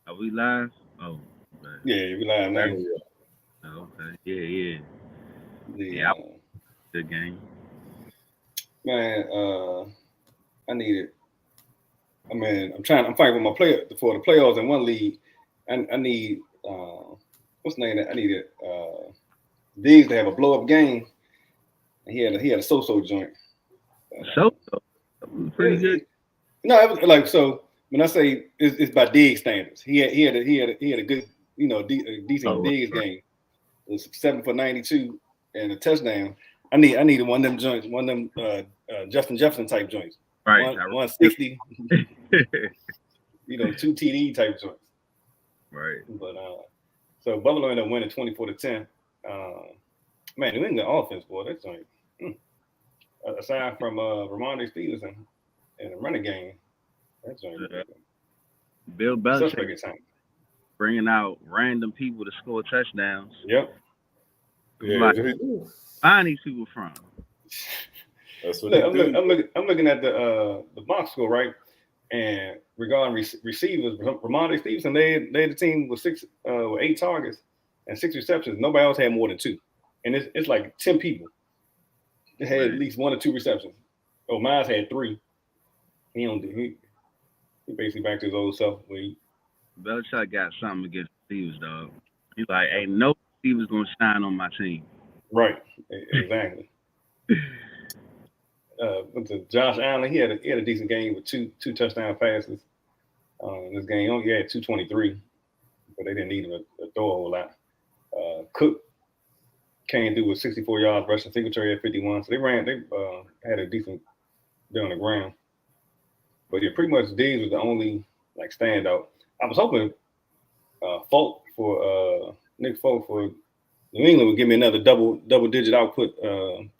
Are we live? Oh, okay. Yeah, we live Oh, now. yeah. Oh, okay. Yeah, yeah. The Yeah, I the game. man, I need it. I mean, I'm fighting with my player for the playoffs in one league. I need what's the name? I needed Diggs to have a blow up game. And he had a so joint. So, Uh, pretty good. no, it was like so. When I say it's by Diggs standards, he had a good a decent Oh, Diggs game. It was 7 for 92 and a touchdown. I needed one of them joints, one of them Justin Jefferson type joints. right. One I 160, remember. two TD type joints. Right. But so Buffalo ended up winning 24-10. Man, New England offense, boy, that's joint. Mm. Aside from Ramondre Stevenson and the running game, that's joint Uh, Bill Belichick suspect at times. bringing out random people to score touchdowns. Yep. I'm Yeah, like, that's what he do. find these people from? That's what Look, he do. I'm looking at the box score, right? And regarding receivers, Ramondre Stevenson, they had the team with 8 targets and 6 receptions. Nobody else had more than two, and it's like 10 people that had at Man, least 1 or 2 receptions. Oh, Miles had three. He basically back to his old self. Where Belichick got something against receivers, dog. He's like, ain't no receivers gonna shine on my team. right, exactly. Went to Josh Allen. He had a decent game with two touchdown passes. In this game, he only had 223, but they didn't need him to throw a whole lot. Cook came through with 64 yards rushing. Singletary had 51. So they had a decent day on the ground. But yeah, pretty much Diggs was the only like standout. I was hoping Folk for Nick Folk for New England would give me another double digit output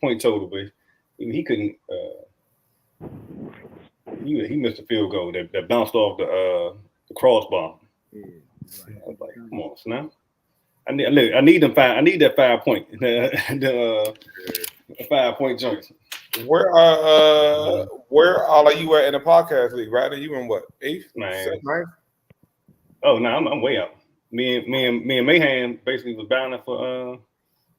point total, but he couldn't. He missed a field goal that bounced off the crossbar. Yeah, like, I was like, come on, Snap. I need them five. I need that 5 point, the 5 point joints. Where all are you at in the podcast league? Right? Are you in what, eighth, Man, ninth? oh no, I'm way out. Me and Mayhem basically was battling for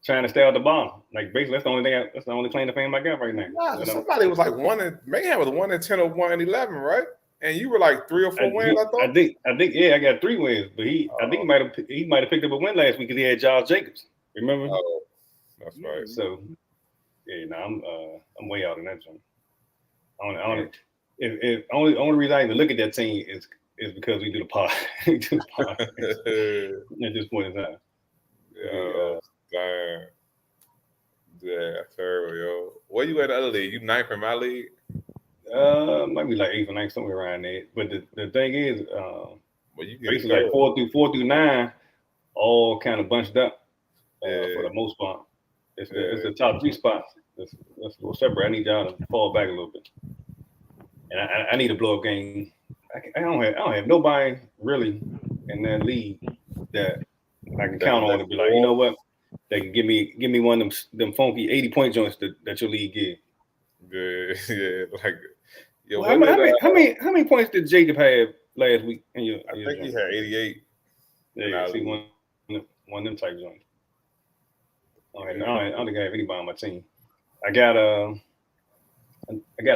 trying to stay out the bottom. Like basically, that's the only claim to fame I got right now. Nah, But somebody was like Mayhem was 1-10 or 1-11, right? And you were like 3 or 4 wins, I thought. yeah, I got 3 wins, but I think he might have picked up a win last week because he had Josh Jacobs. Remember? Oh, that's right. So yeah, no, I'm way out in that one. Only reason I even look at that team is because we do the pod. We do the pod at this point in time. Yo, damn. Yeah, terrible, yo. Where you at the other league? You ninth in my league? Might be like 8th or 9th, somewhere around there. But the thing is, Well, you get basically like third. four through 9, all kind of bunched up Yeah. for the most part. It's Yeah. the top 3 spots. Let's go separate. I need y'all to fall back a little bit, and I need a blow up game. I don't have nobody really in that league that I can count on to be like, you know what, they can give me one of them funky 80 point joints that your league give. Yeah, yeah. Like, yo, Well, how many points did Jacob have last week in your? I In your think he joint? had 88. Yeah, see one of them type joints. I don't think I have anybody on my team. I got a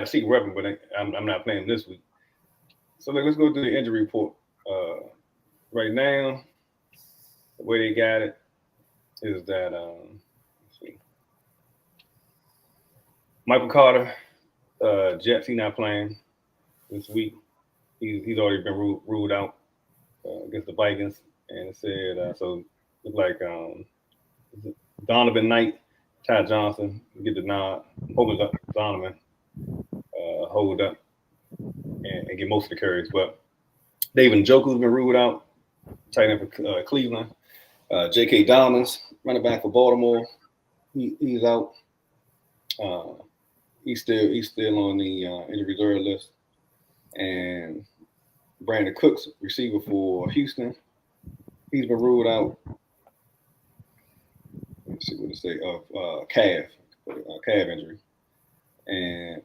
secret weapon, but I'm not playing this week. So let's go through the injury report. Right now, the way they got it is that let's see. Michael Carter, Jets, he's not playing this week. He's already been ruled out against the Vikings, and it said so. It's like Donovan Knight, Ty Johnson get the nod. I'm hoping Donovan hold up and get most of the carries, but David Njoku's been ruled out, tight end for Cleveland. J.K. Dobbins, running back for Baltimore, he's out. Uh, he's still on the injury reserve list. And Brandon Cooks, receiver for Houston, he's been ruled out. Let's see what it say of calf injury. And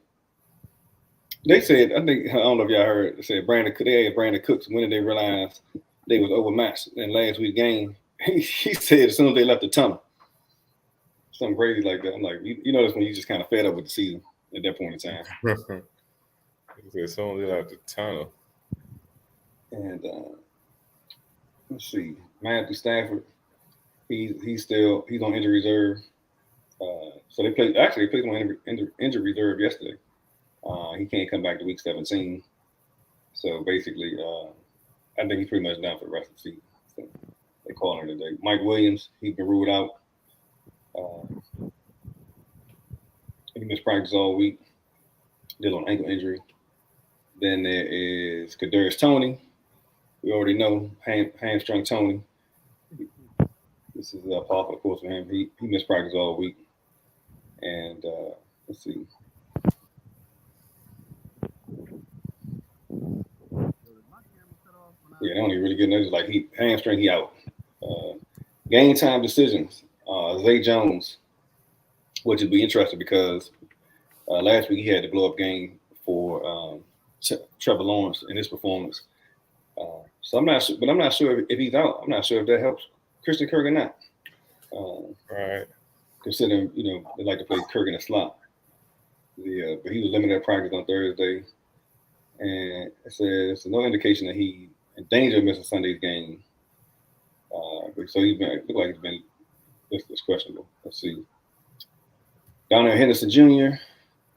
they said, I don't know if y'all heard, they said they had Brandon Cooks. When did they realize they was overmatched in last week's game. He said as soon as they left the tunnel, something crazy like that. I'm like, you know, that's when you just kind of fed up with the season at that point in time. As soon as they left the tunnel. And let's see, Matthew Stafford, he's on injury reserve. So they played him on injury reserve yesterday. He can't come back to week 17. So basically, I think he's pretty much done for the rest of the season. So they call him today. Mike Williams, he's been ruled out. He missed practice all week. Dealing on ankle injury. Then there is Kadarius Toney. We already know hamstring Toney. This is par for the course for him. He missed practice all week. And let's see. Yeah, they only really good news. Like hamstring, he out. Game time decisions. Zay Jones, which would be interesting because last week he had the blow up game for Trevor Lawrence in his performance. So I'm not sure if he's out. I'm not sure if that helps Christian Kirk or not. Right. Considering they like to play Kirk in the slot. But he was limited at practice on Thursday, and it says no indication that he in danger of missing Sunday's game. So he's been it's questionable. Let's see. Donnell Henderson Jr.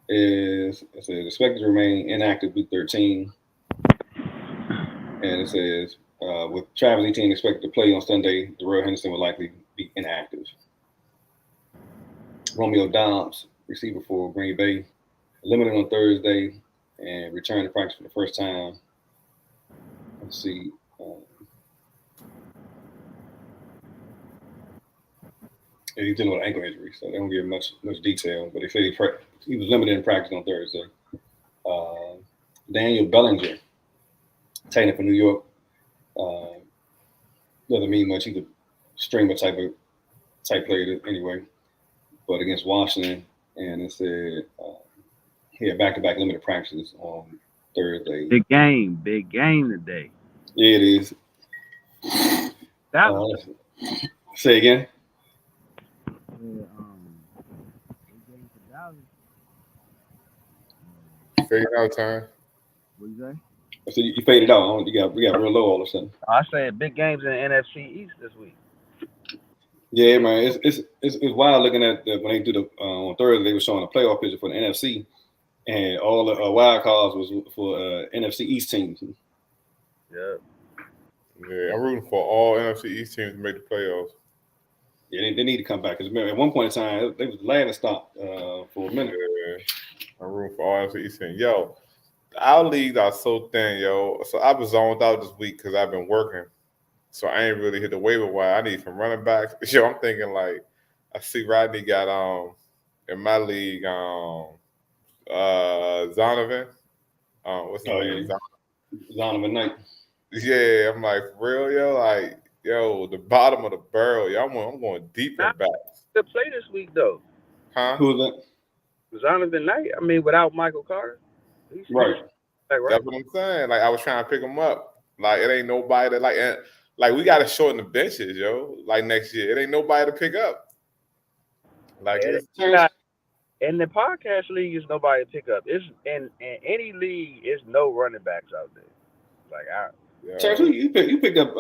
is expected to remain inactive week 13. And it says, with Travis Etienne expected to play on Sunday, Darrell Henderson will likely be inactive. Romeo Dobbs, receiver for Green Bay, limited on Thursday and returned to practice for the first time. Let's see. He's dealing with an ankle injury, so they don't give much detail. But they say he was limited in practice on Thursday. Daniel Bellinger, tight end for New York, doesn't mean much. He's a streamer type player anyway. But against Washington, and it said he had back-to-back limited practices on Thursday. Big game today. Yeah, it is. Say again. Fade out time. What you say? I said you faded out. We got real low all of a sudden. I said big games in the NFC East this week. Yeah, man, it's wild looking at when they do the on Thursday they were showing a playoff picture for the NFC, and all the wild cards was for NFC East teams. Yeah. Yeah, I'm rooting for all NFC East teams to make the playoffs. Yeah, they need to come back because at one point in time they was the last stop for a minute. Yeah, I'm rooting for all NFC East teams. Yo, our leagues are so thin, yo. So I've been zoned out this week because I've been working. So I ain't really hit the waiver wire. I need some running backs. Yo, I'm thinking like I see Rodney got in my league Zonovan. What's his name? Zonovan Knight. Yeah, I'm like for real, yo. Like yo, the bottom of the barrel. Yo, I'm going deep in backs. To play this week though. Huh? Who's that? Zonovan Knight. I mean, without Michael Carter. Right. That's what I'm saying. Like I was trying to pick him up. Like it ain't nobody that like we gotta shorten the benches, yo. Like next year, it ain't nobody to pick up. Like in the podcast league, is nobody to pick up. It's in any league, it's no running backs out there. Like Church, you picked up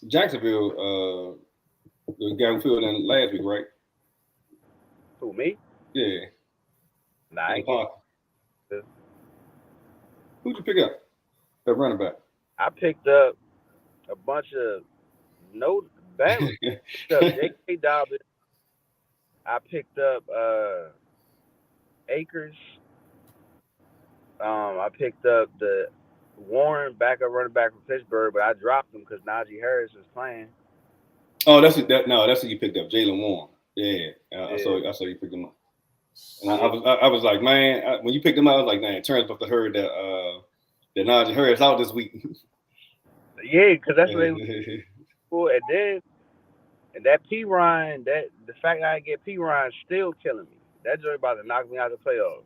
Jacksonville, the guy who filled in last week, right? Who, me? Yeah. Nah, I ain't Who'd you pick up? That running back. I picked up a bunch of badly. J.K. Dobbins. I picked up Akers. I picked up the Warren backup running back from Pittsburgh, but I dropped him because Najee Harris is playing. Oh, that's what you picked up, Jalen Warren. Yeah, I saw you picked him up. And I was like, man, when you picked him up, I was like, man, turns up to heard that Najee Harris out this week. Yeah, because that's what they were for. And that P. Ryan, the fact that I get P. Ryan still killing me. That joint about to knock me out of the playoffs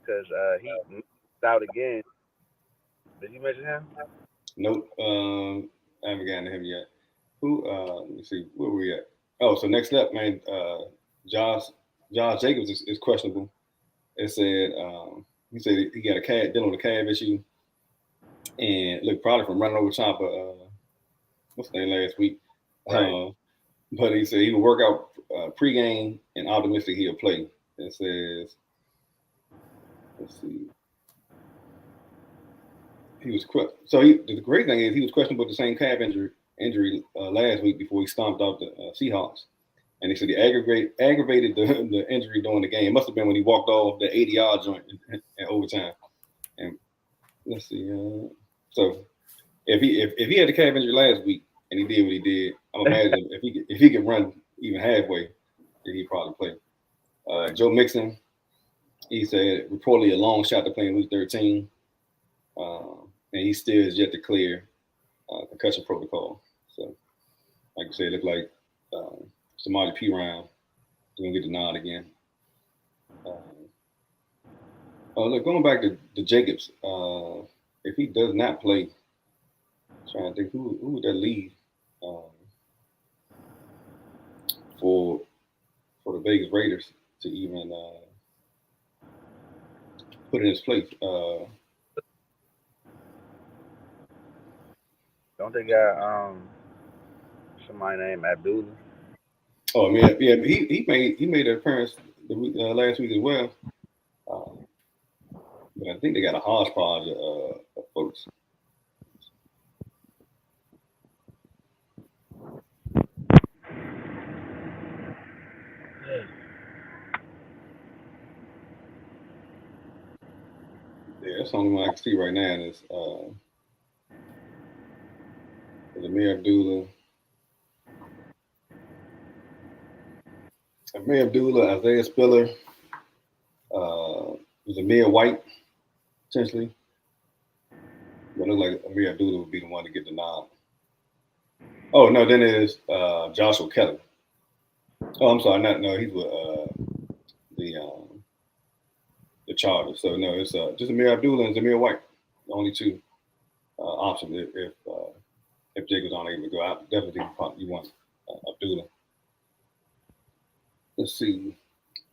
because he missed out again. Did you mention him? Nope. I haven't gotten to him yet. Who? Let me see. Where we at? Oh, so next up, man. Josh Jacobs is questionable. It said he said he got a calf dealing with a calf issue, and look probably from running over Champa. What's the name last week? Right. But he said he will work out pregame and optimistic he'll play. It says, let's see. The great thing is he was questionable with the same calf injury last week before he stomped out the Seahawks, and he said he aggravated the injury during the game. It must have been when he walked off the 80-yard joint in overtime. And let's see. So if he had the calf injury last week and he did what he did, I'm imagining if he could run even halfway, then he'd probably play. Joe Mixon, he said reportedly a long shot to play in week 13. And he still is yet to clear concussion protocol. So, like I said, it looked like Samadi P. Ryan is going to get the nod again. Look, going back to Jacobs, if he does not play, I'm trying to think who would that leave for the Vegas Raiders to even put in his place. Don't they got somebody named Abdullah? Oh man, yeah, he made an appearance last week as well. But I think they got a hodgepodge of folks. Yeah, that's the only one I can see right now. Is Amir Abdullah, Isaiah Spiller, Amir White, potentially. But it looks like Amir Abdullah would be the one to get the nod. Oh no, then there's Joshua Kelly. Oh, I'm sorry, he's with the Chargers. So no, it's just Amir Abdullah and Zamir White, the only two options if Jacobs aren't able to go. I definitely think you want Abdullah. Let's see.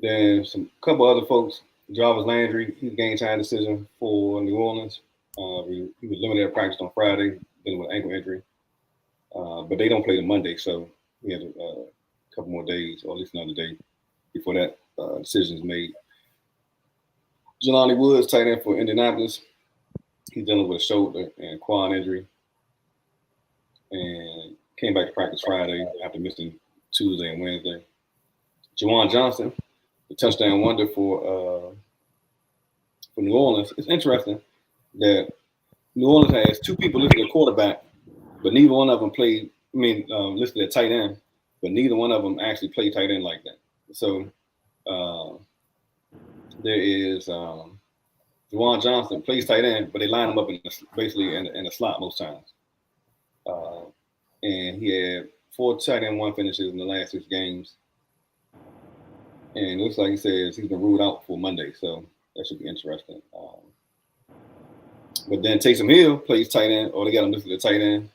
Then some couple other folks. Jarvis Landry, he's game time decision for New Orleans. He was limited at practice on Friday, dealing with ankle injury. But they don't play the Monday, so he has a couple more days, or at least another day, before that decision is made. Jelani Woods, tight end for Indianapolis. He's dealing with a shoulder and quad injury, and came back to practice Friday after missing Tuesday and Wednesday. Juwan Johnson, the touchdown wonder for New Orleans. It's interesting that New Orleans has two people listed at quarterback, but neither one of them played. Listed at tight end, but neither one of them actually played tight end like that. So there is Juwan Johnson plays tight end, but they line him up basically in a slot most times. And he had 4 tight end 1 finishes in the last 6 games. And it looks like he says he's been ruled out for Monday, so that should be interesting. But then Taysom Hill plays tight end, or they got him listed at tight end,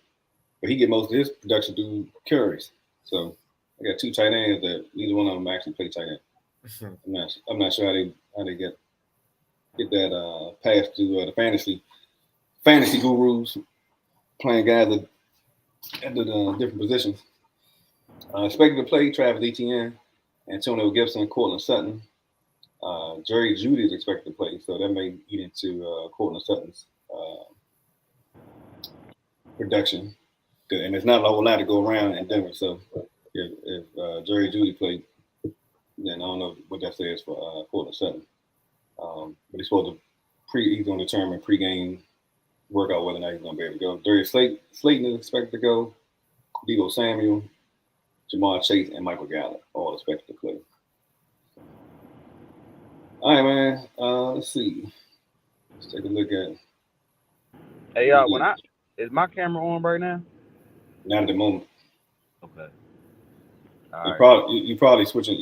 but he get most of his production through carries. So I got 2 tight ends that neither one of them actually play tight end. I'm not sure how they get that pass to the fantasy gurus playing guys at the different positions. Expected to play Travis Etienne, Antonio Gibson, Cortland Sutton. Jerry Jeudy is expected to play, so that may eat into Cortland Sutton's production. And there's not a whole lot to go around in Denver, so if Jerry Jeudy played, then I don't know what that says for Cortland Sutton. But he's supposed to he's going to determine pregame workout whether or not he's going to be able to go. Darius Slayton is expected to go. Deebo Samuel, Jamar Chase, and Michael Gallup all expected to play. All right, man. Let's see. Let's take a look at. Hey, y'all. Is my camera on right now? Not at the moment. Okay. You probably switching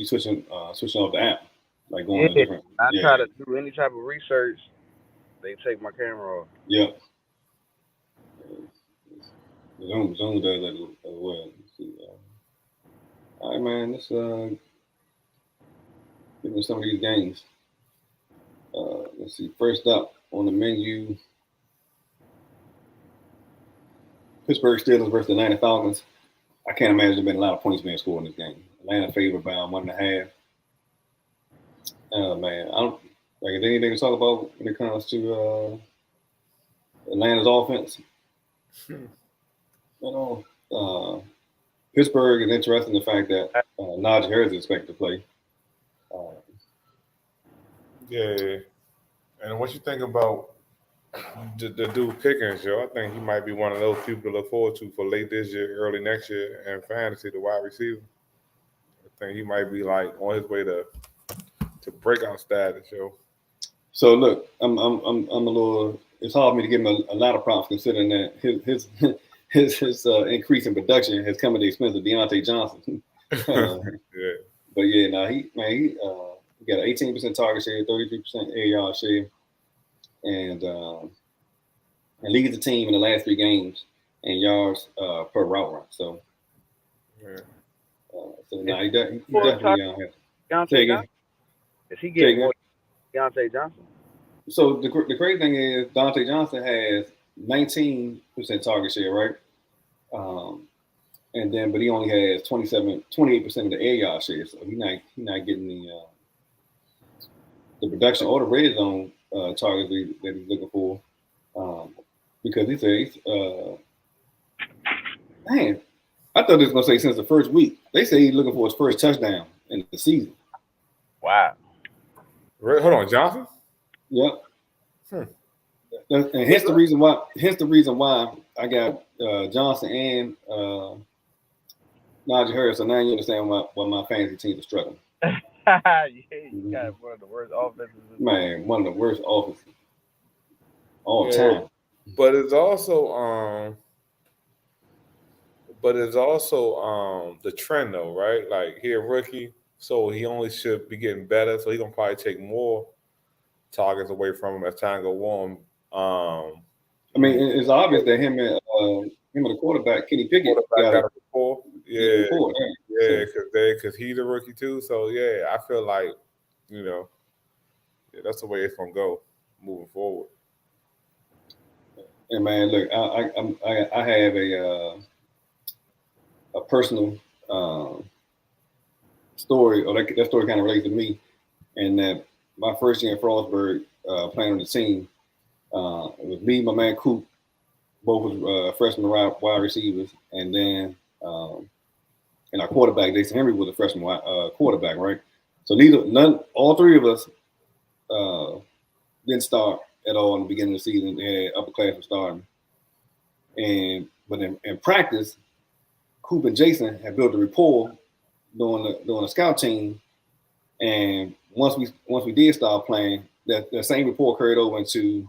off the app, like going to different. I try to do any type of research. They take my camera off. Yeah. Zoom does that as well. Let's see. All right, man. Let's give me some of these games. Let's see. First up on the menu, Pittsburgh Steelers versus the Atlanta Falcons. I can't imagine there been a lot of points being scored in this game. Atlanta favored by 1.5. Man, I don't like. Is there anything to talk about when it comes to Atlanta's offense? Pittsburgh is interesting in the fact that Najee Harris is expected to play. Yeah. And what you think about the dude Pickens, yo? I think he might be one of those people to look forward to for late this year, early next year, and fantasy, the wide receiver. I think he might be like on his way to breakout status, yo. So look, I'm a little. It's hard for me to give him a lot of props considering that his increase in production has come at the expense of Deontay Johnson. Yeah. But yeah, now he got an 18% target share, 33% air yard share, and leads the team in the last 3 games in yards per route run. So, Yeah. so now he definitely has. Deontay Johnson? Is he getting more than Deontay Johnson? So the crazy thing is Deontay Johnson has 19% target share, right? And then, but he only has 28% of the air yard share. So he's not getting the production or the red zone targets that he's looking for. Because he says, man, I thought this was gonna say since the first week. They say he's looking for his first touchdown in the season. Wow. Hold on, Johnson? Yep. And hence the reason why I got Johnson and Najee Harris. So now you understand why my fantasy teams are struggling. Yeah, you got one of the worst offenses. Man, one of the worst offenses all time. But it's also the trend though, right? Like he a rookie, so he only should be getting better. So he's gonna probably take more targets away from him as time goes on. I mean, it's obvious that him and the quarterback Kenny Pickett got a rapport. Yeah, because he's a rookie too. So yeah, I feel like that's the way it's gonna go moving forward. And man, look, I have a personal story, or that story kind of relates to me, and that my first year in Frostburg playing on the team, it was me, my man Coop, both was freshman wide receivers, and then and our quarterback Jason Henry was a freshman quarterback, right? So all 3 of us didn't start at all in the beginning of the season. They had upperclassmen starting, but in practice, Coop and Jason had built a rapport during the scout team, and once we did start playing, that same rapport carried over into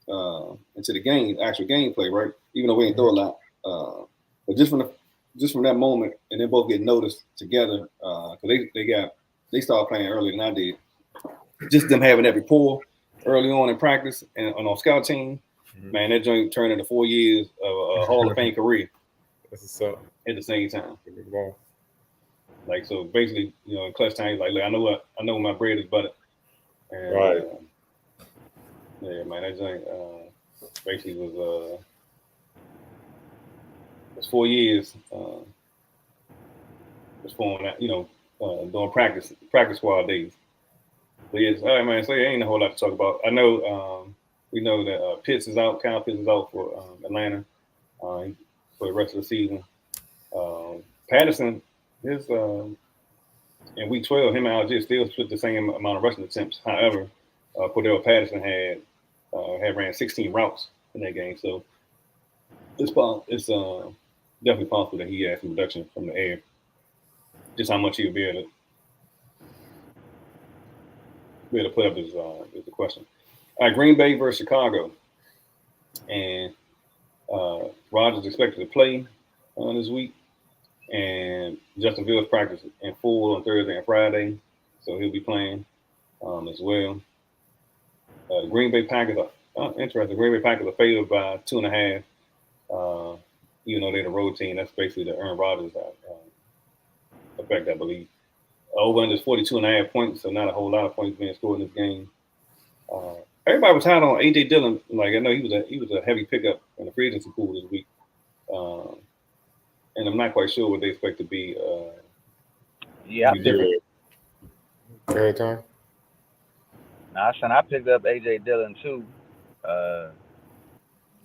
the actual gameplay, right? Even though we didn't throw a lot, but just from that moment, and they both get noticed together because they started playing earlier than I did. Just them having that rapport early on in practice and on scout team, man, that joint turned into 4 years of a Hall of Fame career. That's what's up. At the same time. Like, so basically, in clutch time, like, look, I know my bread is buttered. And, right. Yeah, man, that joint basically was 4 years. Was formed that, during practice squad days. But yes, all right, man. So there ain't a whole lot to talk about. I know we know that Pitts is out. Kyle Pitts is out for Atlanta for the rest of the season. Patterson, in week 12, him and Algier still split the same amount of rushing attempts. However, Cordell Patterson had ran 16 routes in that game, so it's definitely possible that he had some reduction from the air. Just how much he would be able to put up is the question. All right, Green Bay versus Chicago, and Rodgers expected to play this week, and Justin Fields practiced in full on Thursday and Friday, so he'll be playing as well. Green Bay Packers are interesting. Green Bay Packers are favored by 2.5. even though they're the road team. That's basically the Aaron Rodgers effect, I believe. Over under 42.5 points, so not a whole lot of points being scored in this game. Everybody was high on A.J. Dillon. Like I know he was a heavy pickup in the free agency pool this week, and I'm not quite sure what they expect to be. Yeah, I picked Go ahead, Tom. I picked up AJ Dillon too.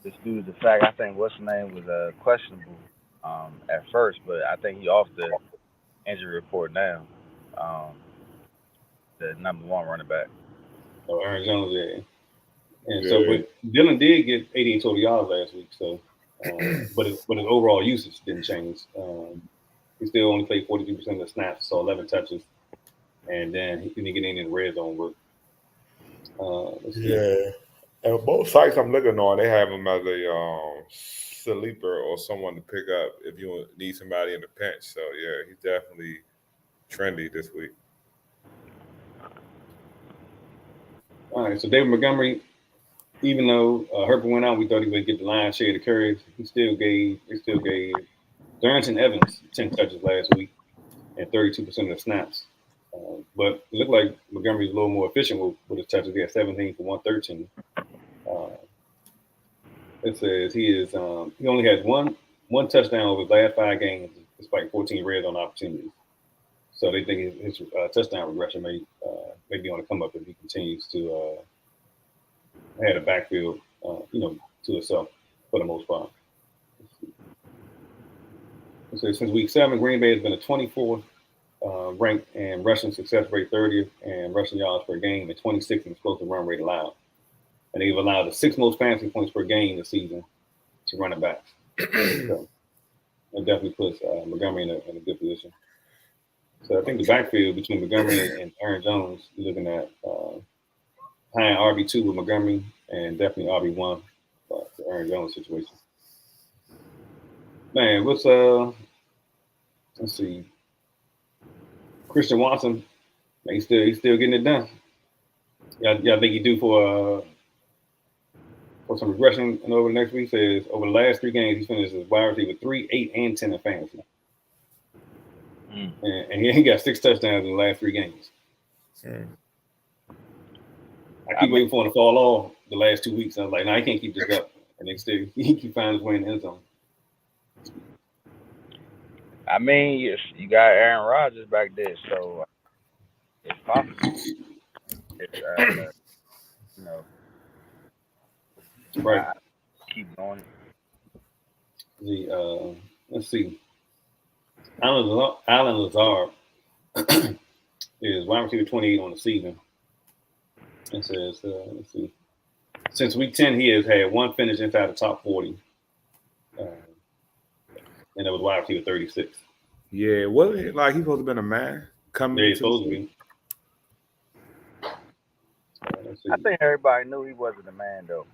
Just due to the fact I think what's his name was questionable at first, but I think he off the injury report now. Um, the number one running back. Aaron Jones, yeah. And Yeah. so, but Dillon did get 88 total yards last week. So, but his overall usage didn't change. He still only played 42% of the snaps, so 11 touches, and then he didn't get any in the red zone work. Yeah. And both sites I'm looking on, they have him as a sleeper or someone to pick up if you need somebody in the pinch. So yeah, he's definitely trendy this week. All right, so David Montgomery, even though Herbert went out, we thought he would get the lion's share of the carries. They still gave Darrington Evans 10 touches last week and 32% of the snaps. But it looked like Montgomery's a little more efficient with his touches. He had 17 for 113. It says he only has one touchdown over his last 5 games, despite 14 red zone opportunities. So they think his touchdown regression may be on the come up if he continues to have a backfield, to itself for the most part. So since week 7, Green Bay has been a 24th ranked in rushing success rate, 30th, and rushing yards per game, and 26th in explosive run rate allowed. And they've allowed the 6th most fantasy points per game this season to running backs. So it definitely puts Montgomery in a good position. So I think the backfield between Montgomery and Aaron Jones, you're looking at high in RB2 with Montgomery and definitely RB1 for Aaron Jones' situation. Man, let's see. Christian Watson, he's still getting it done. Y'all think he due for some regression and over the next week? Says over the last 3 games, he's finished as wide receiver 3, 8, and 10 in fantasy. And he got 6 touchdowns in the last 3 games. I keep waiting for him to fall off the last 2 weeks. I was like, no, he can't keep this up. And then still, he keep finding his way in the end zone. I mean, you got Aaron Rodgers back there, so it's possible. It's right. Keep going. Let's see. Alan Lazard is wide receiver 28 on the season. It says, let's see. Since week 10, he has had 1 finish inside the top 40. And it was wide receiver 36. Yeah, wasn't it like he's supposed to have been a man coming? Yeah, he's supposed to be. I think everybody knew he wasn't a man, though.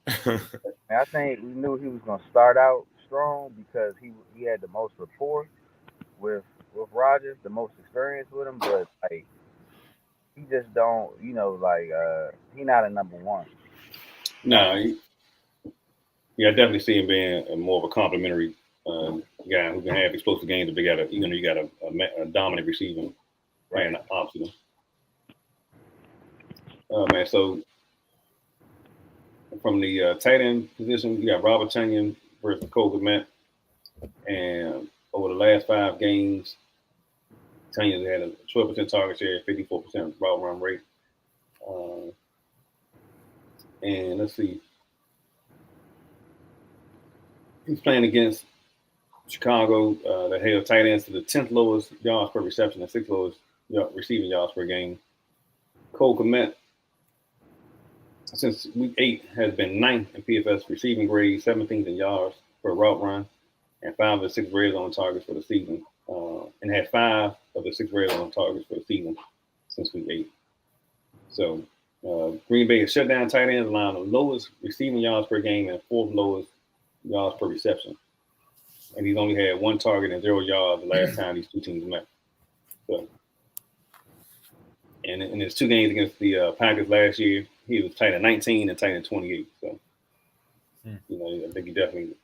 I think we knew he was going to start out strong because he had the most rapport with Rodgers, the most experience with him, but like he just don't, he not a number 1. No, I definitely see him being more of a complimentary guy who can have explosive games if you got a dominant receiver and an option. Man, so from the tight end position, you got Robert Tonyan versus Cole Kmet, and over the last 5 games, Tonyan's had a 12% target share, 54% route run rate. And let's see. He's playing against Chicago that held tight ends to the 10th lowest yards per reception and 6th lowest receiving yards per game. Cole Kmet, since week 8, has been 9th in PFF receiving grade, 17th in yards per route run, and 5 of the 6 red zone targets for the season, and had 5 of the 6 red zone targets for the season since week 8. So Green Bay has shut down tight ends, allowing the lowest receiving yards per game and 4th lowest yards per reception. And he's only had 1 target and 0 yards the last time these 2 teams met. So, and in his 2 games against the Packers last year, he was tight at 19 and tight at 28. So, I think he definitely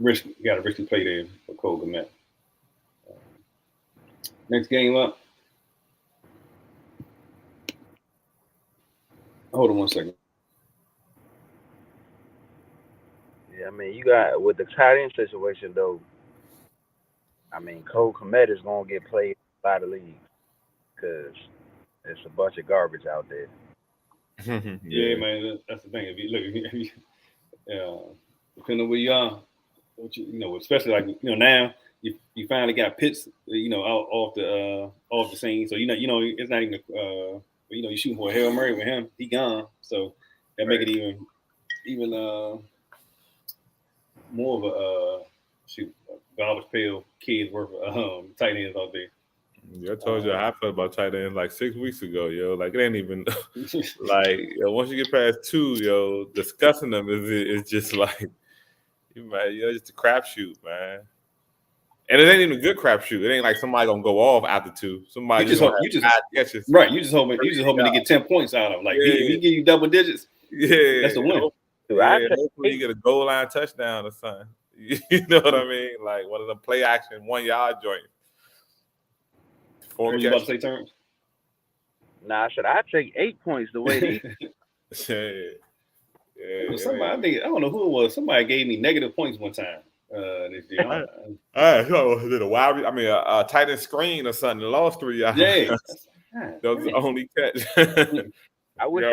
got a risky play there for Cole Kmet. Next game up. Hold on 1 second. Yeah, I mean, you got with the tight end situation though. I mean, Cole Kmet is gonna get played by the league because there's a bunch of garbage out there. Yeah, man, that's the thing. If you look, depending on where you are, especially like now you finally got Pitts, out off the scene. So it's not even you shooting for a Hail Mary with him. He gone, so that make it even more of a garbage pail kids worth of tight ends out there. Yeah, I told you how I felt about tight ends like 6 weeks ago, yo. Like it ain't even like once you get past 2, yo, discussing them is just like just a crapshoot, man. And it ain't even a good crapshoot. It ain't like somebody gonna go off after 2. Somebody you just catches. Right. You just hoping to get 10 points out of him. Like if he give you double digits, that's a win. Hopefully you get a goal line touchdown or something. You know what I mean? Like one of the play action 1 yard joints. What you about to say, Terrence? Nah, I take 8 points the way these. Somebody, I don't know who it was. Somebody gave me negative points one time this year. A tight end screen or something. Lost 3 yards. Yeah, that was the only catch. I wish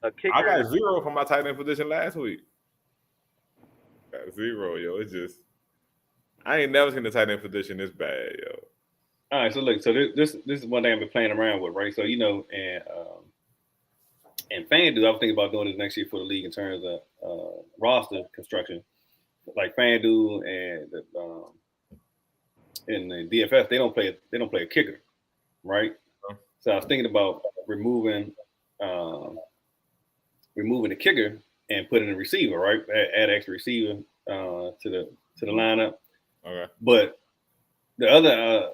a kicker. I got 0 from my tight end position last week. Got 0, yo. It's just I ain't never seen the tight end position this bad, yo. All right, so look, so this is one thing I've been playing around with, right? So and FanDuel, I was thinking about doing this next year for the league in terms of roster construction. Like FanDuel and the DFS, they don't play a kicker, right? So I was thinking about removing the kicker and putting a receiver, right? Add extra receiver to the lineup. Okay. But the other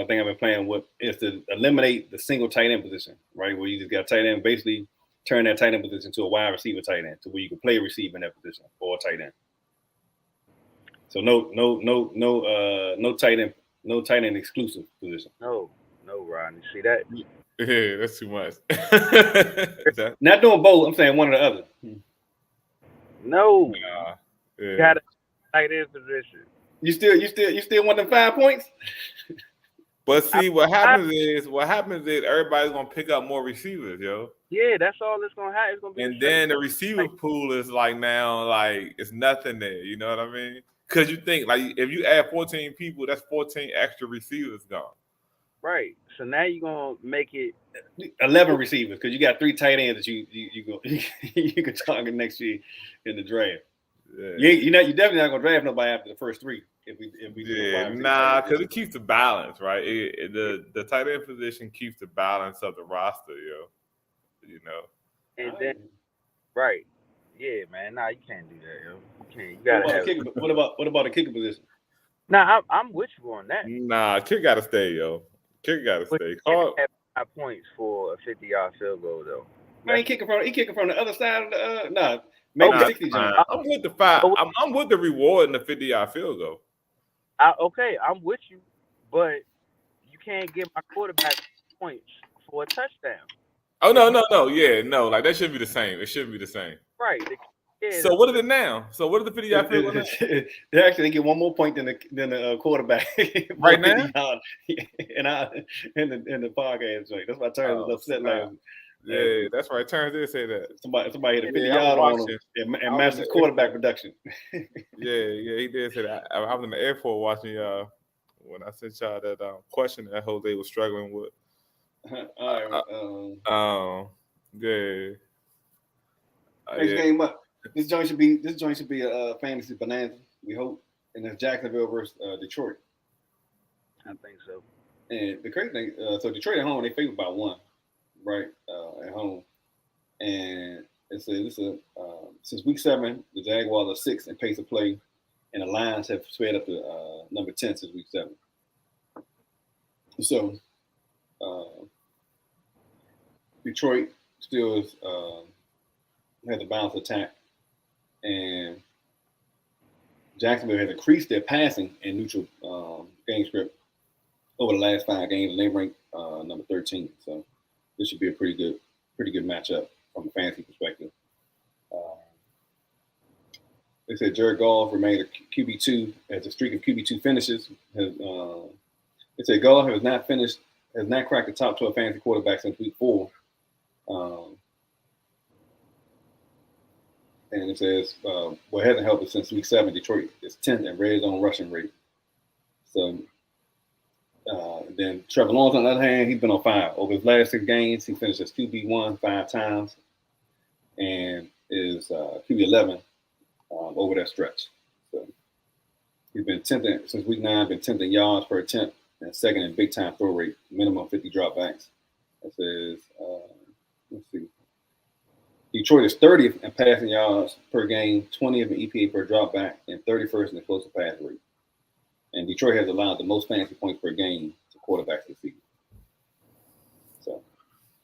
thing I've been playing with is to eliminate the single tight end position, right? Where you just got tight end, basically turn that tight end position to a wide receiver tight end, to where you can play a receiver in that position or a tight end. So no tight end exclusive position. No, Rodney. See that? Yeah, that's too much. Not doing both. I'm saying one or the other. No. You got a tight end position. You still want them 5 points? But see, what happens is everybody's gonna pick up more receivers, yo. Yeah, that's all it's gonna happen. It's gonna be. And then the receiver pool is like it's nothing there. You know what I mean? Because you think like if you add 14 people, that's 14 extra receivers gone. Right. So now you're gonna make it 11 receivers because you got 3 tight ends that you can target next year in the draft. Yeah. You're definitely not gonna draft nobody after the first 3. If we because it keeps the balance, right? The tight end position keeps the balance of the roster, yo. You know. And then, right? Yeah, man. Nah, you can't do that, yo. You can't. You gotta have. What about the kicker position? Nah, I'm with you on that. Nah, kicker gotta stay, yo. Kicker gotta stay. Have 5 points for a 50-yard field goal, though. Man, he kicking from the other side of the maybe 60 jump. I'm with the 5. I'm with the reward in the 50-yard field goal. Okay, I'm with you, but you can't give my quarterback points for a touchdown. Oh no, yeah, no, like that should be the same. It should be the same. Right. So what is it now? So what is the 50-yard field goal now? They get 1 more point than the quarterback right now. In the podcast, right? That's why Terrence was upset last. Yeah, that's right. Terrence did say that. Somebody hit a 50-yard on him and matched his quarterback production. yeah, he did say that. I was in the airport watching y'all when I sent y'all that question that Jose was struggling with. All right. Yeah. Next game up. This joint should be a fantasy bonanza. We hope, and it's Jacksonville versus Detroit. I think so. And the crazy thing, so Detroit at home, they favor by 1, right? At home, and it's since week 7, the Jaguars are 6 in pace of play, and the Lions have sped up to number 10 since week 7. So Detroit still has a balanced attack, and Jacksonville has increased their passing and neutral game script over the last 5 games, and they rank number 13. So this should be a pretty good matchup from a fantasy perspective. They said Jared Goff remained a QB2 as a streak of QB2 finishes. They said Goff has not cracked the top 12 fantasy quarterback since week 4. And it says, what hasn't helped us since week 7, Detroit is 10th in red zone rushing rate. So then Trevor Lawrence, on the other hand, he's been on fire. Over his last 6 games, he finished as QB1 5 times and is QB11 over that stretch. So he's been 10th since week 9, been 10th in yards per attempt and 2nd in big time throw rate, minimum 50 dropbacks. It says, let's see. Detroit is 30th in passing yards per game, 20th in EPA per dropback, and 31st in explosive pass rate. And Detroit has allowed the most fantasy points per game to quarterbacks this season. So,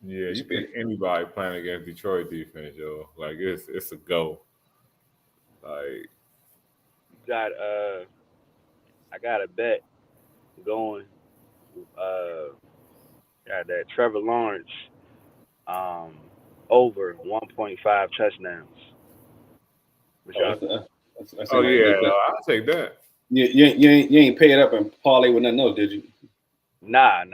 yeah, you pick anybody playing against Detroit defense, yo. Like it's a go. Like I got a bet going. Got that Trevor Lawrence over 1.5 touchdowns. that's oh yeah, I'll take that. You ain't paid up and parlay with nothing else, did you? Nah.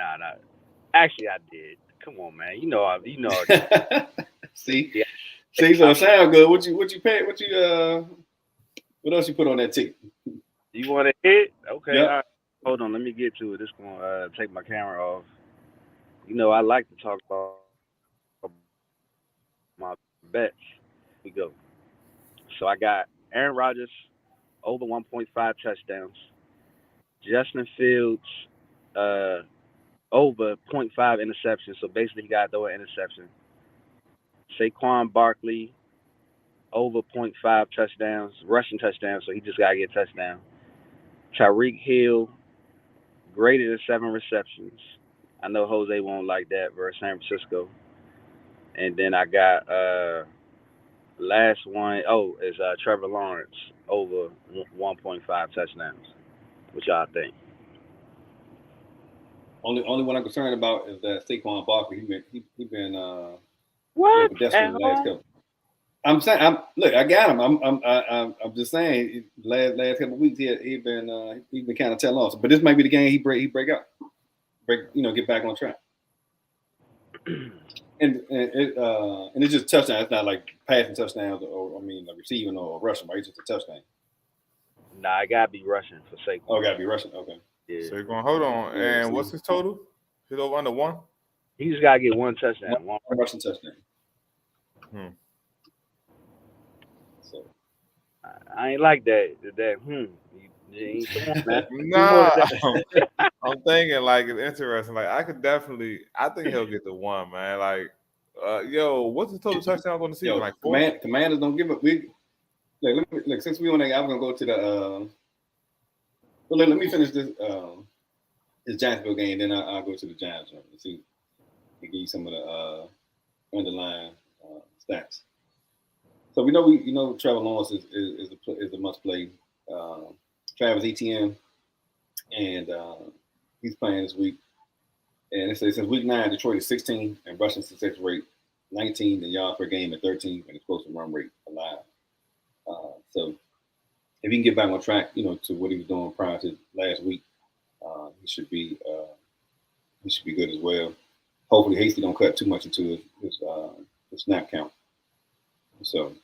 Actually, I did. Come on, man. You know. See, yeah. See, so it sound good. What you pay? What else you put on that ticket? You want to hit? Okay. Yep. All right. Hold on. Let me get to it. This gonna take my camera off. You know, I like to talk about my bets. We go. So I got Aaron Rodgers over 1.5 touchdowns. Justin Fields over 0.5 interceptions. So basically, he got to throw an interception. Saquon Barkley over 0.5 touchdowns, rushing touchdowns. So he just got to get a touchdown. Tyreek Hill greater than 7 receptions. I know Jose won't like that versus San Francisco. And then I got last one. Oh, is Trevor Lawrence over 1.5 touchdowns. What y'all think? Only one I'm concerned about is that Saquon Barkley. He been What? pedestrian the last couple. I'm saying, I got him. I'm just saying, last couple of weeks he been kind of telling off. But this might be the game he break out, get back on track. and it's just touchdown. It's not like passing touchdowns or like receiving or rushing. Right? It's just a touchdown. Nah, I gotta be rushing for Saquon. Oh, gotta be rushing. Okay. Yeah. Saquon, hold on. And what's his total? He's over under 1. He just gotta get one touchdown. One rushing touchdown. So I ain't like that. Come on, man. Nah, I'm thinking like it's interesting. Like I think he'll get the 1, man. Like, what's the total touchdown going to see? Like 4? Commanders don't give up. Look, since we on that, I'm gonna go to the. Let me finish this Jacksonville game, then I'll go to the Giants and see and give you some of the underlying stats. So we know Trevor Lawrence is a must play. Travis Etienne, and he's playing this week. And it says since week 9, Detroit is 16 in rushing success rate, 19 in yards per game, and 13 in explosive run rate alive. So if he can get back on track, to what he was doing prior to last week, he should be good as well. Hopefully, Hasty don't cut too much into his snap count. So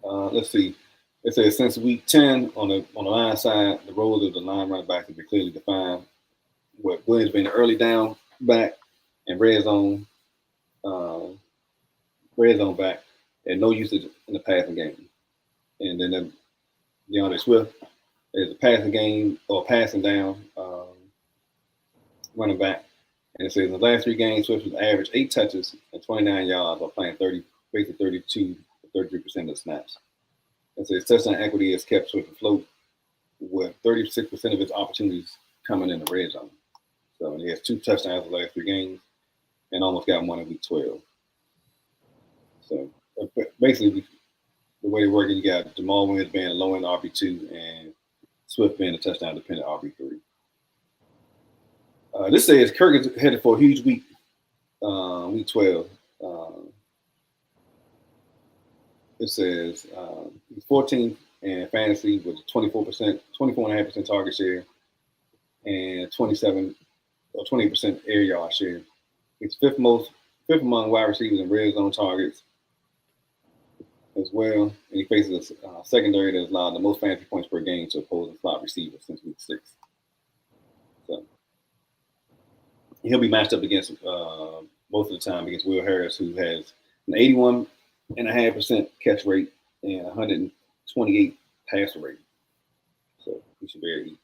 let's see. It says since week 10 on the line side, the roles of the line running backs have been clearly defined. With Williams being the early down back and red zone back, and no usage in the passing game. And then DeAndre Swift is a passing game or passing down running back. And it says in the last 3 games, Swift has averaged 8 touches and 29 yards while playing 32 to 33% of the snaps. It says touchdown equity has kept Swift afloat with 36% of his opportunities coming in the red zone. So he has 2 touchdowns in the last 3 games and almost got 1 in week 12. So basically, the way they work, you got Jamal Williams being a low end RB2 and Swift being a touchdown dependent RB3. This says Kirk is headed for a huge week 12. It says he's 14th in fantasy with 24.5% target share, and 27 or 20% air yard share. He's fifth among wide receivers in red zone targets as well, and he faces a secondary that has allowed the most fantasy points per game to opposing slot receivers since week 6. So he'll be matched up against most of the time against Will Harris, who has an 81.5% catch rate and 128 passer rate. So he should be able to eat.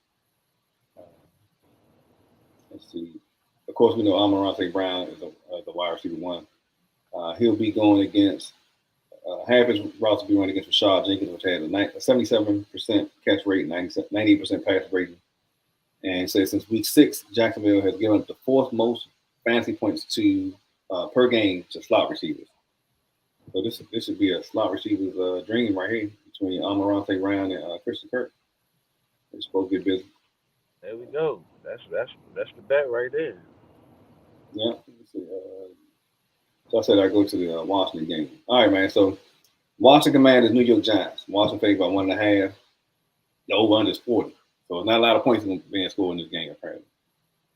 Let's see. Of course, we know Amon-Ra Brown is the wide receiver 1. He'll be going against half his routes will be running against Rashad Jenkins, which had a 77% catch rate, 98% passer rating. And it says since week 6, Jacksonville has given up the 4th most fantasy points to per game to slot receivers. So this should be a slot receiver's dream right here between Amon-Ra Brown and Christian Kirk. They're supposed to get busy. There we go. That's the bet right there. Yeah. So I said I go to the Washington game. All right, man. So Washington Commanders, New York Giants. Washington favored by 1.5. The over-under is 40. So not a lot of points being scored in this game, apparently.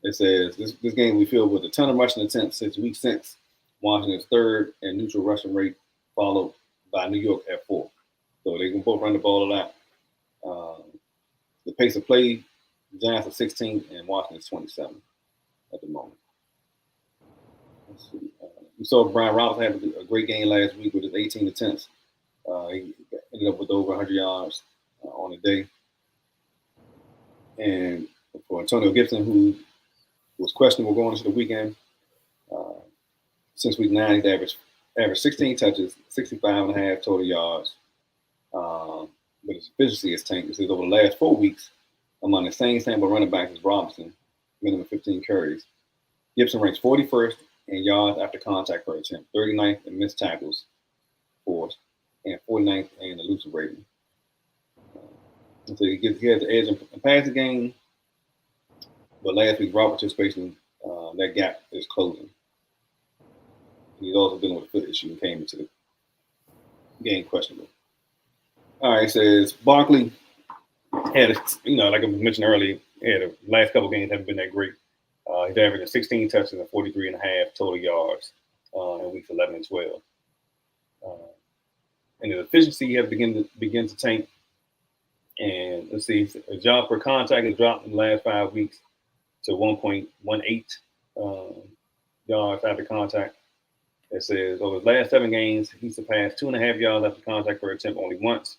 It says this game we filled with a ton of rushing attempts since week 6. Washington's 3rd and neutral rushing rate, followed by New York at 4. So they can both run the ball a lot. The pace of play, the Giants are 16th and Washington is 27 at the moment. Let's see. We saw Brian Robinson have a great game last week with his 18 attempts. He ended up with over 100 yards on the day. And for Antonio Gibson, who was questionable going into the weekend, since week 9, he's averaged 16 touches, 65.5 total yards. But his efficiency is tanked. It says over the last 4 weeks, among the same sample running backs as Robinson, minimum 15 carries. Gibson ranks 41st in yards after contact per attempt, 39th in missed tackles forced, and 49th in elusive rating. So he has the edge in passing game, but last week's route participation, that gap is closing. He's also dealing with a foot issue and came into the game questionable. All right, it says Barkley had, like I mentioned earlier, the last couple games haven't been that great. He's averaging 16 touches and 43.5 total yards in weeks 11 and 12. And his efficiency has begun to tank. And let's see, his yards per contact has dropped in the last 5 weeks to 1.18 yards after contact. It says over his last 7 games, he surpassed 2.5 yards after contact per attempt only once.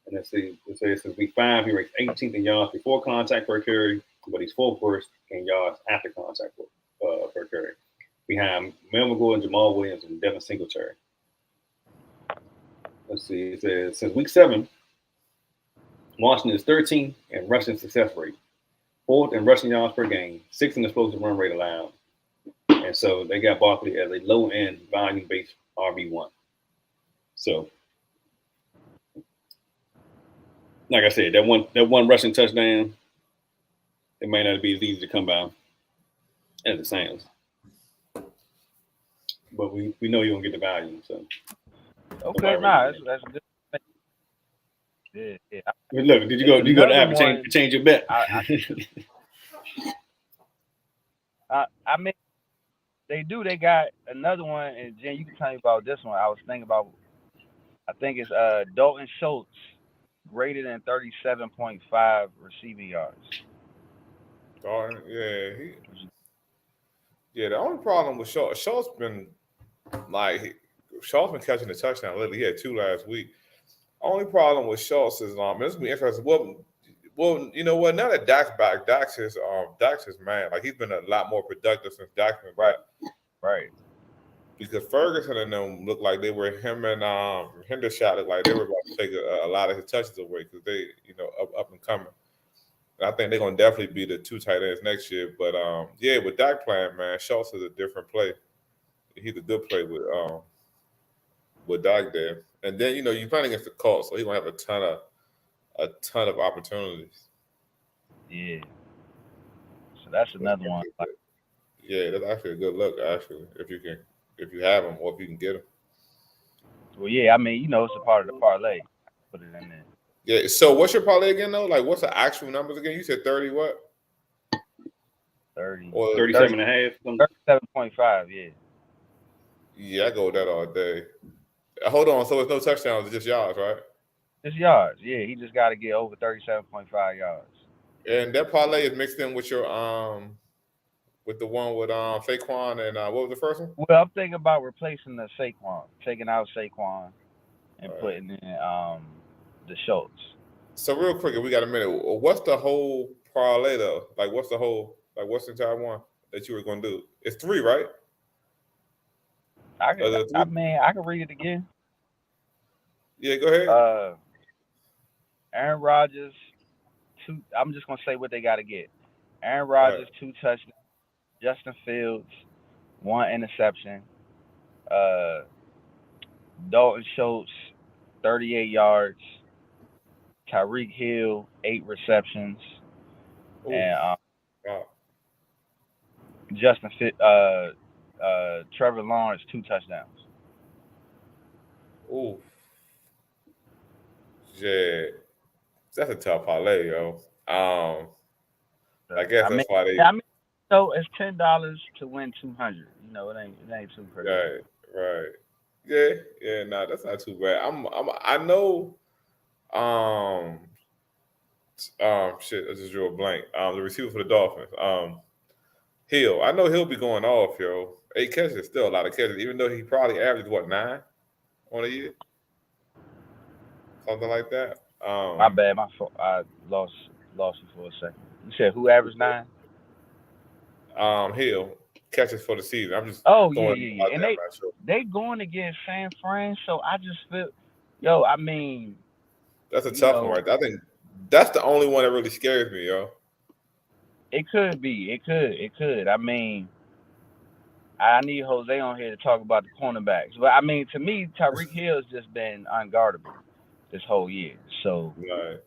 And let's see, it says since week 5, he ranks 18th in yards before contact per carry, but he's 4th worst in yards after contact per carry, behind Melvin Gordon, Jamal Williams, and Devin Singletary. Let's see, it says since week 7, Washington is 13th in rushing success rate, 4th in rushing yards per game, 6th in explosive run rate allowed. And so they got Barkley as a low-end volume-based RB1. So, like I said, that one rushing touchdown, it may not be as easy to come by as it sounds. But we know you don't get the value. So okay, that's good. Yeah. Look, did you go to the app and change your bet? I mean, they do. They got another one, and Jen, you can tell me about this one. I was thinking about. I think it's Dalton Schultz, greater than 37.5 receiving yards. Dalton, yeah. The only problem with Schultz been catching the touchdown. Literally, he had 2 last week. Only problem with Schultz is this will be interesting. Well, you know what? Now that Dak's back, Dak's his man. Like he's been a lot more productive since Dak's been back. Right. Because Ferguson and them looked like they were him and Hendershot looked like they were about to take a lot of his touches away because they, up and coming. And I think they're gonna definitely be the 2 tight ends next year. But with Dak playing, man, Schultz is a different play. He's a good play with Dak there. And then you're playing against the Colts, so he's gonna have a ton of opportunities. Yeah. So that's another one. Yeah, that's actually a good look. Actually, if you have him, or if you can get him. Well, yeah, I mean, it's a part of the parlay. Put it in there. Yeah. So what's your parlay again, though? Like, what's the actual numbers again? You said 30 what? 30. Or 37.5. 37.5, yeah. Yeah, I go with that all day. Hold on. So it's no touchdowns, it's just yards, right? Just yards. Yeah, he just got to get over 37.5 yards. And that parlay is mixed in with your with the one with Saquon and what was the first one? Well, I'm thinking about replacing the Saquon, taking out Saquon and All right. putting in the Schultz. So real quick, if we got a minute, what's the whole parlay though? Like, what's the entire one that you were going to do? It's 3, right? I can read it again. Yeah, go ahead. Aaron Rodgers, 2. I'm just gonna say what they got to get. Aaron Rodgers, 2 touchdowns. Justin Fields, 1 interception. Dalton Schultz, 38 yards. Tyreek Hill, 8 receptions. Ooh. And Wow. Trevor Lawrence, 2 touchdowns. Ooh. Yeah. That's a tough parlay, yo. I guess that's why they. So it's $10 to win 200. It ain't too crazy. Right. Yeah. Nah, that's not too bad. I know. Shit. I just drew a blank. The receiver for the Dolphins. Hill. I know he'll be going off, yo. 8 catches is still a lot of catches, even though he probably averaged 9 on a year, something like that. My bad. My fault. I lost you for a second. You said who averaged 9? Hill catches for the season. I'm just yeah. And they going against San Fran, so I just feel, I mean, that's a tough one, right there. I think that's the only one that really scares me, yo. It could be. It could. I mean, I need Jose on here to talk about the cornerbacks, but I mean, to me, Tyreek Hill has just been unguardable this whole year. So, right.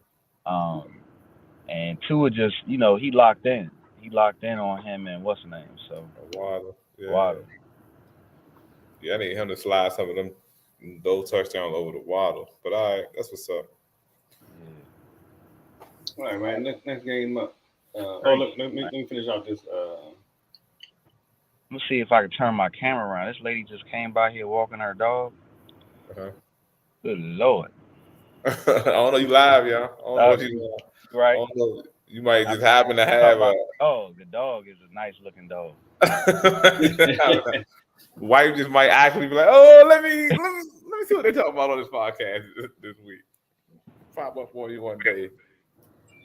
And Tua just, he locked in. He locked in on him and what's the name? So Waddle. Yeah. Waddle. Yeah, I need him to slide some of those touchdowns over the Waddle. But all right, that's what's up. Yeah. All right, man. Next game up. Look, let me finish off this. Let me see if I can turn my camera around. This lady just came by here walking her dog. Uh-huh. Good Lord. I don't know you live, y'all. I don't know if you right. I don't know. You might just happen to have the dog is a nice looking dog. Wife just might actually be like, oh, let me see what they're talking about on this podcast this week. Pop up for you one day.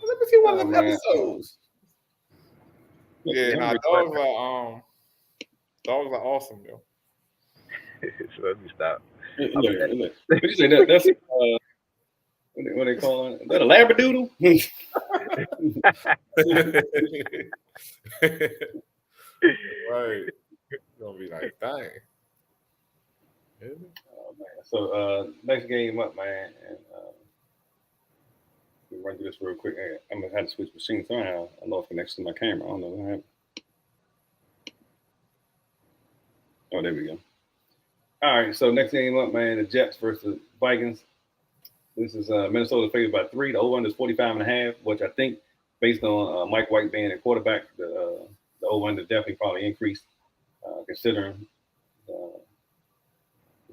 Let me see one of them episodes. Yeah, dogs are awesome, yo. So let me stop. Look. What you say that's what they call it? Is that a labradoodle? Right. It's gonna be like, dang. Oh, man. So next game up, man, and we run through this real quick. I'm gonna have to switch machines somehow. I lost connection to my camera. I don't know what happened. Oh, there we go. All right, so next game up, man, the Jets versus Vikings. This is Minnesota favored by 3. The over-under is 45.5, which I think, based on Mike White being a quarterback, the over-under definitely probably increased, considering the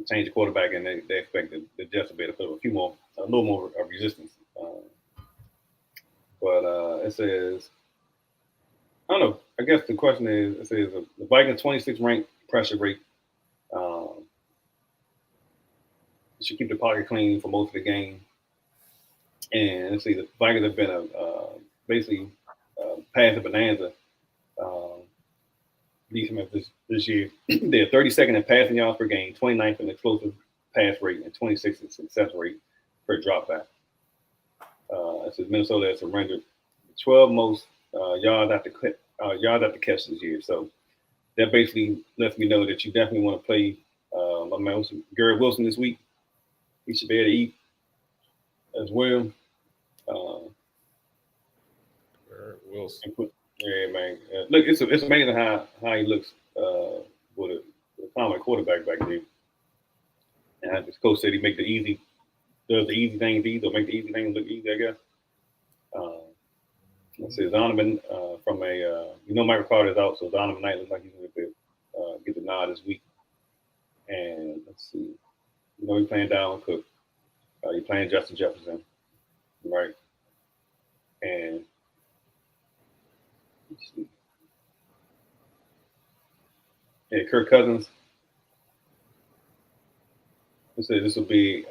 change of quarterback, and they expect the Jets to be able to put a little more resistance. But it says, I don't know. I guess the question is, it says the Vikings 26th ranked pressure rate. Should keep the pocket clean for most of the game. And let's see, the Vikings have been basically passive bonanza this year. They're 32nd in passing yards per game, 29th in explosive pass rate, and 26th in success rate per dropback. It says Minnesota has surrendered 12 most yards after catch this year. So that basically lets me know that you definitely want to play my man Garrett Wilson this week. he should be able to eat as well. Wilson. Yeah, man. Look, it's amazing how he looks with a common quarterback back there. And this coach said he does the easy things easy, or make the easy things look easy, I guess. Let's see, Donovan from Michael Carter's out, so Donovan Knight looks like he's going to get the nod this week. And let's see, he's playing Dalvin Cook. He's playing Justin Jefferson, right? And let's see. Yeah, Kirk Cousins. Let's say this will be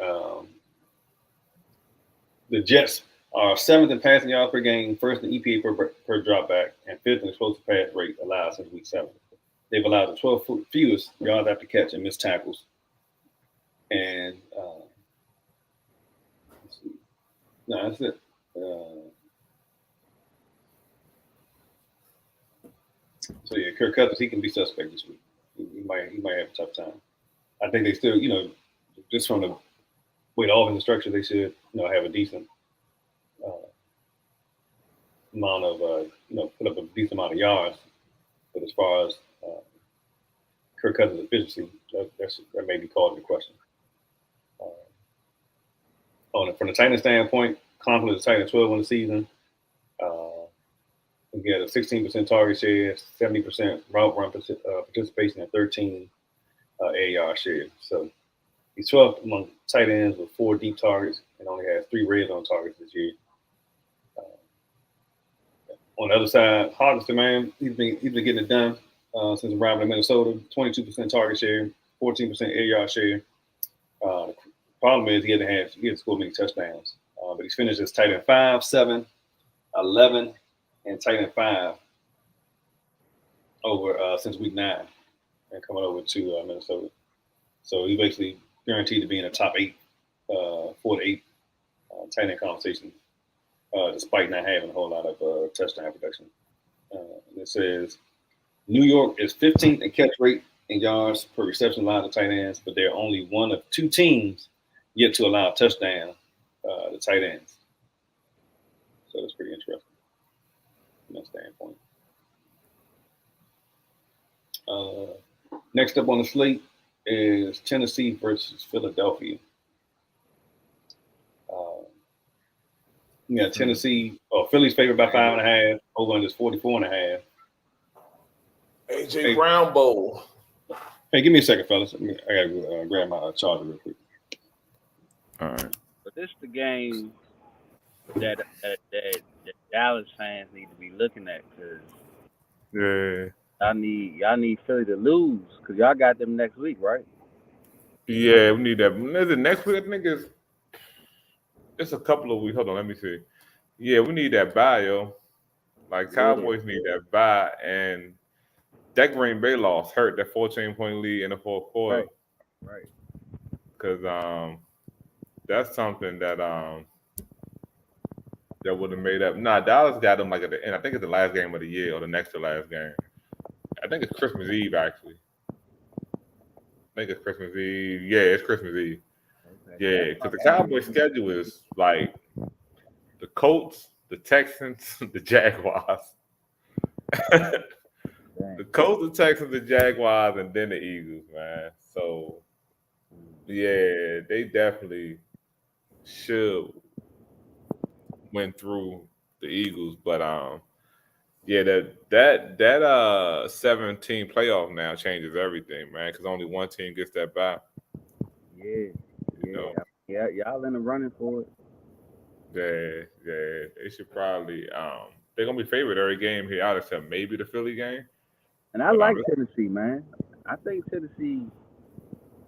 the Jets are 7th in passing yards per game, 1st in EPA per dropback, and 5th in explosive pass rate allowed since week 7. They've allowed the 12 fewest yards after catch and missed tackles. And let's see. No, that's it. So yeah, Kirk Cousins, he can be suspect this week. He might have a tough time. I think they still, just from the way the offensive structure, they should, have a decent amount of, put up a decent amount of yards. But as far as Kirk Cousins' efficiency, that may be called into question. From the Titans standpoint, confident the Titans 12 in the season. We had a 16% target share, 70% route run participation, and 13 AR share. So he's 12th among tight ends with 4 deep targets and only has 3 red zone targets this year. On the other side, Hawkinson, man, he's been getting it done since arriving in Minnesota. 22% target share, 14% AR share. The problem is he hasn't scored many touchdowns, but he's finished as tight end 5, 7, 11, and tight end 5 over since week 9 and coming over to Minnesota. So he's basically guaranteed to be in the top 8, 4 to 8 tight end conversation, despite not having a whole lot of touchdown production. And it says New York is 15th in catch rate and yards per reception allowed to tight ends, but they're only one of 2 teams yet to allow a touchdown to tight ends. So that's pretty interesting from that standpoint. Next up on the slate is Tennessee versus Philadelphia. Tennessee, Philly's favored by 5.5. Over under is 44.5. AJ Brown Bowl. Hey, give me a second, fellas. I gotta grab my charger real quick. All right. But this is the game that Dallas fans need to be looking at, because y'all need Philly to lose, because y'all got them next week, right? Yeah, we need that. Is it next week? I think it's a couple of weeks. Hold on, let me see. Yeah, we need that bye, yo. Like Cowboys need that bye, and that Green Bay loss hurt that 14-point lead in the fourth quarter. Right. Because that's something that would have made up. Nah, Dallas got them like at the end. I think it's the last game of the year or the next to last game. I think it's Christmas Eve, actually. I think it's Christmas Eve. Yeah, it's Christmas Eve. Okay. Yeah, because the Cowboys' schedule is like the Colts, the Texans, the Jaguars. The Colts, the Texans, the Jaguars, and then the Eagles, man. So, yeah, they definitely should win through the Eagles. But yeah, that 17 playoff now changes everything, man, because only one team gets that bye. Yeah, y'all in the running for it. Yeah, they should probably they're gonna be favored every game here out except maybe the Philly game. And I like Tennessee, man. I think Tennessee,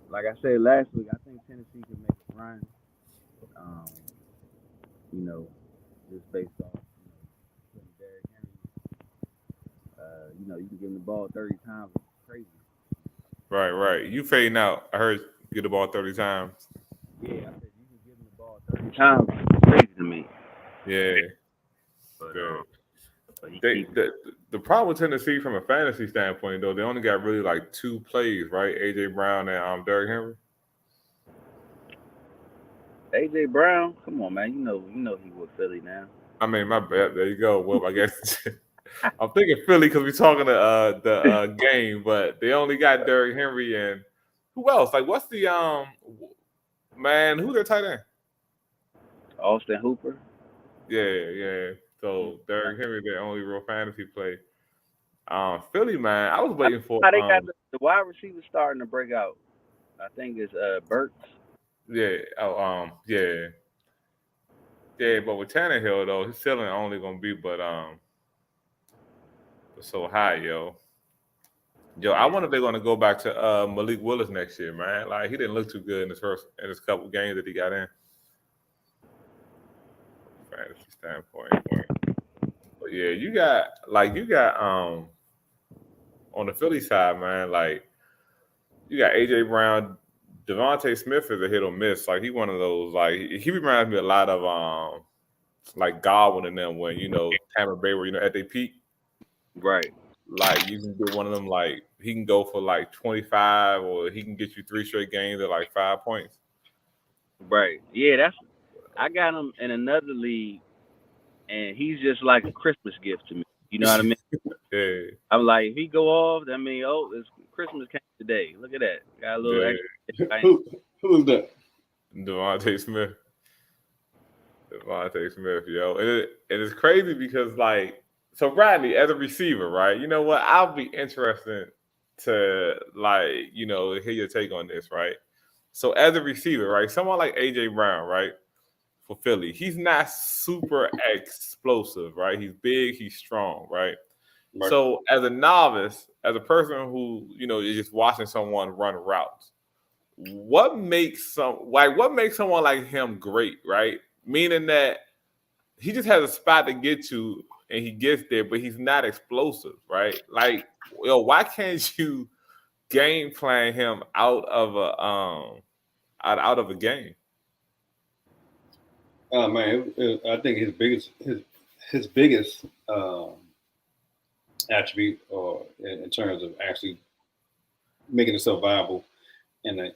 like I said last week, I think Tennessee can make a run. Just based on Derrick Henry. You can give him the ball 30 times. It's crazy. Right. You fading out. I heard you get the ball 30 times. Yeah, I said you can give him the ball 30 times. It's crazy to me. Yeah. The problem with Tennessee from a fantasy standpoint, though, they only got really like 2 plays, right? AJ Brown and Derrick Henry. AJ Brown, come on, man. You know he with Philly now. I mean, my bad. There you go. Well, I guess I'm thinking Philly because we're talking the game, but they only got Derrick Henry and who else? Like, what's the man? Who their tight end? Austin Hooper. Yeah. So Derrick Henry, their only real fantasy play. Philly, man, I was waiting for How they got the wide receiver starting to break out. I think it's Burks. yeah, yeah. But with Tannehill though, his ceiling only gonna be but so high, yo. Yo, I wonder if they're gonna go back to Malik Willis next year, man. Like he didn't look too good in his couple games that he got in. Fantasy standpoint. But yeah, you got on the Philly side, man, like you got AJ Brown, Devontae Smith is a hit or miss. Like he one of those, like he reminds me a lot of like Godwin and them when Tampa Bay were at their peak. Right. Like you can get one of them, like he can go for like 25 or he can get you 3 straight games at like 5 points. Right. Yeah, I got him in another league, and he's just like a Christmas gift to me. You know what I mean? Yeah. I'm like, if he go off, I mean, it's Christmas came today. Look at that. Got a little extra. Who is that? Devontae Smith. Yo. And it's crazy because like, so Rodney, as a receiver, right? You know what? I'll be interested to hear your take on this, right? So as a receiver, right? Someone like AJ Brown, right? For Philly, he's not super explosive, right? He's big, he's strong, right? So as a novice, as a person who is just watching someone run routes, what makes someone like him great, right? Meaning that he just has a spot to get to and he gets there, but he's not explosive, right? Like, why can't you game plan him out of a game? Man, I think his biggest attribute, or in terms of actually making himself viable in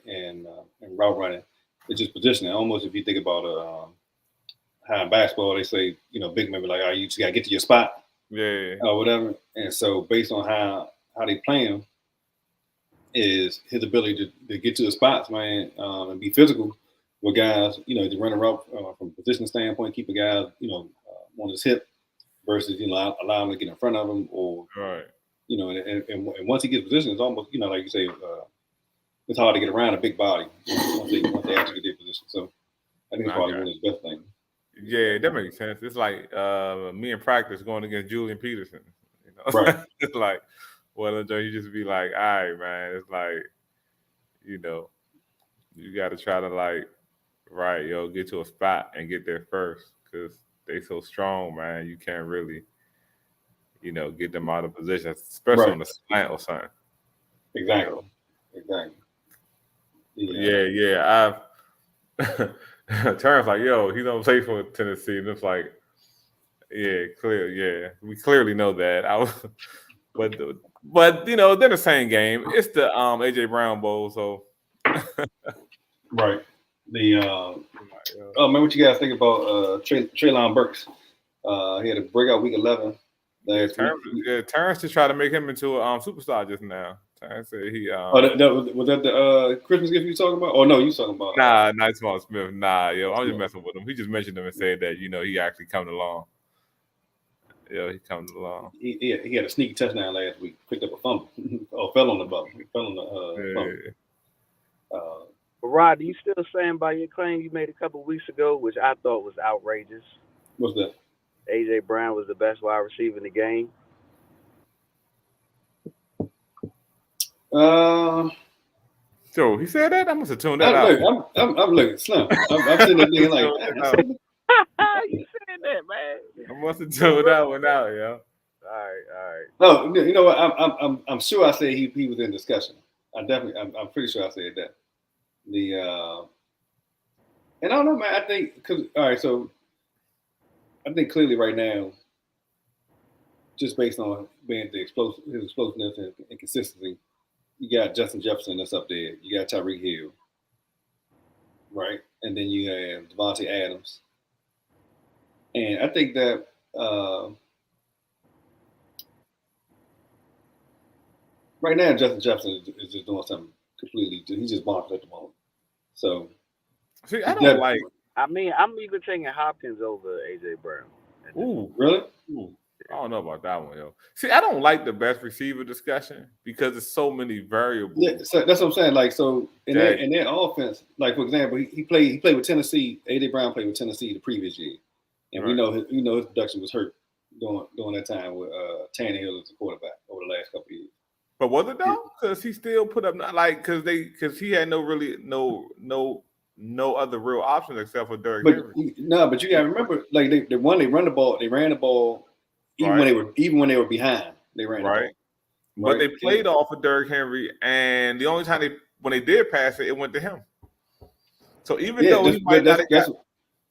route running, is just positioning. Almost if you think about how in basketball they say, big men be like, "Oh, you just gotta get to your spot," or whatever. And so, based on how they play him, is his ability to get to the spots, man, and be physical with guys, to run a route from a position standpoint, keep a guy, on his hip versus, allow him to get in front of him or, right. And once he gets position, it's almost, like you say, it's hard to get around a big body once they actually get position. So I think it's probably one of his best things. Yeah, that makes sense. It's like me in practice going against Julian Peterson. Right. It's like, well, you just be like, all right, man. It's like, you got to try to get to a spot and get there first because they so strong, man. You can't really, get them out of position, especially on the slant or something. Exactly. Yeah. Terrence like, he's gonna play for Tennessee, and it's like, we clearly know that. But they're the same game. It's the AJ Brown Bowl, so right. Man, what you guys think about Treylon Burks? He had a breakout week 11 last week. Terrence to try to make him into a superstar just now. Terrence said he. Was that the Christmas gift you talking about? Oh no, you talking about? Nah, not Small Smith. Nah, I'm just messing with him. He just mentioned him and said that he actually coming along. Yeah, he coming along. He had a sneaky touchdown last week. Picked up a fumble. Or fell on the bubble. Fell on the fumble. But Rod, do you still stand by your claim you made a couple weeks ago, which I thought was outrageous? What's that? AJ Brown was the best wide receiver in the game. So he said that? I must have tuned that out. I'm looking slim. I'm sitting there thinking like, you said that, man. I must have tuned that one out, yo. All right. No, you know what? I'm sure I said he was in discussion. I'm pretty sure I said that. And I don't know, man. I think so I think clearly right now, just based on his explosiveness and consistency, you got Justin Jefferson that's up there. You got Tyreek Hill, right? and then you have Devontae Adams. And I think that right now Justin Jefferson is just doing something completely. He's just bonkers at the moment. So see, I don't like. I mean, I'm even taking Hopkins over AJ Brown. Ooh, really? Ooh. I don't know about that one, yo. See, I don't like the best receiver discussion because there's so many variables. Yeah, so that's what I'm saying. Like, so in their offense, like for example, he played with Tennessee. AJ Brown played with Tennessee the previous year, and Right. we know his production was hurt during that time with Tannehill as the quarterback over the last couple of years. But was it though? Because he still put up because he had no other real options except for Derrick Henry. But you gotta remember, like they ran the ball even when they were behind, they ran the ball. Right. But they played off of Derrick Henry, and the only time when they did pass it, it went to him. So even though he might not have got,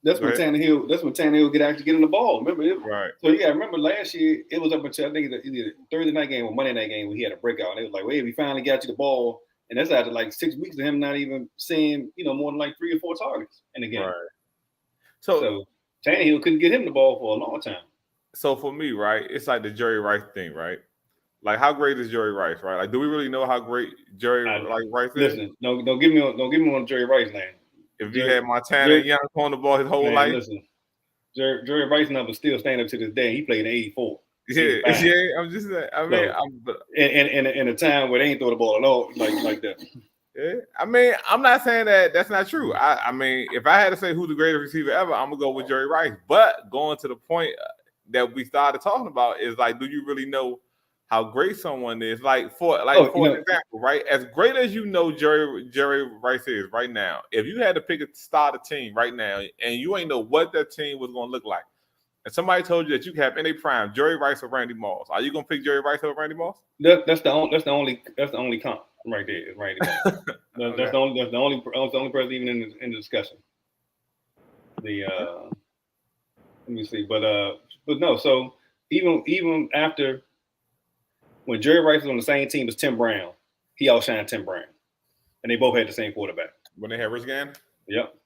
that's when Tannehill could actually get in the ball. Remember, right? So you got to remember last year it was up until I think either Thursday night game or Monday night game when he had a breakout, and it was like, "Wait, we finally got you the ball," and that's after like 6 weeks of him not even seeing more than like 3 or 4 targets in the game. Right. So Tannehill couldn't get him the ball for a long time. So for me, right, it's like the Jerry Rice thing, right? Like, how great is Jerry Rice, right? Like, do we really know how great Jerry Rice is? Listen, don't give me on Jerry Rice name. If you had Montana and Young on the ball his whole life, listen, Jerry Rice numbers still stand up to this day. He played in '84. Yeah. I'm just saying. I mean, in a time where they ain't throw the ball at all like that. Yeah. I mean, I'm not saying that that's not true. I mean, if I had to say who's the greatest receiver ever, I'm gonna go with Jerry Rice. But going to the point that we started talking about is like, do you really know how great someone is? Like for example, right? As great as Jerry Rice is right now, if you had to pick a start a team right now and you ain't know what that team was gonna look like, and somebody told you that you could have in a prime Jerry Rice or Randy Moss, are you gonna pick Jerry Rice over Randy Moss? That's the only comp right there. Right there. That's the only person even in the discussion. Let me see, but no. So even after. When Jerry Rice was on the same team as Tim Brown, he outshined Tim Brown. And they both had the same quarterback. When they had Rich Gann? Yep.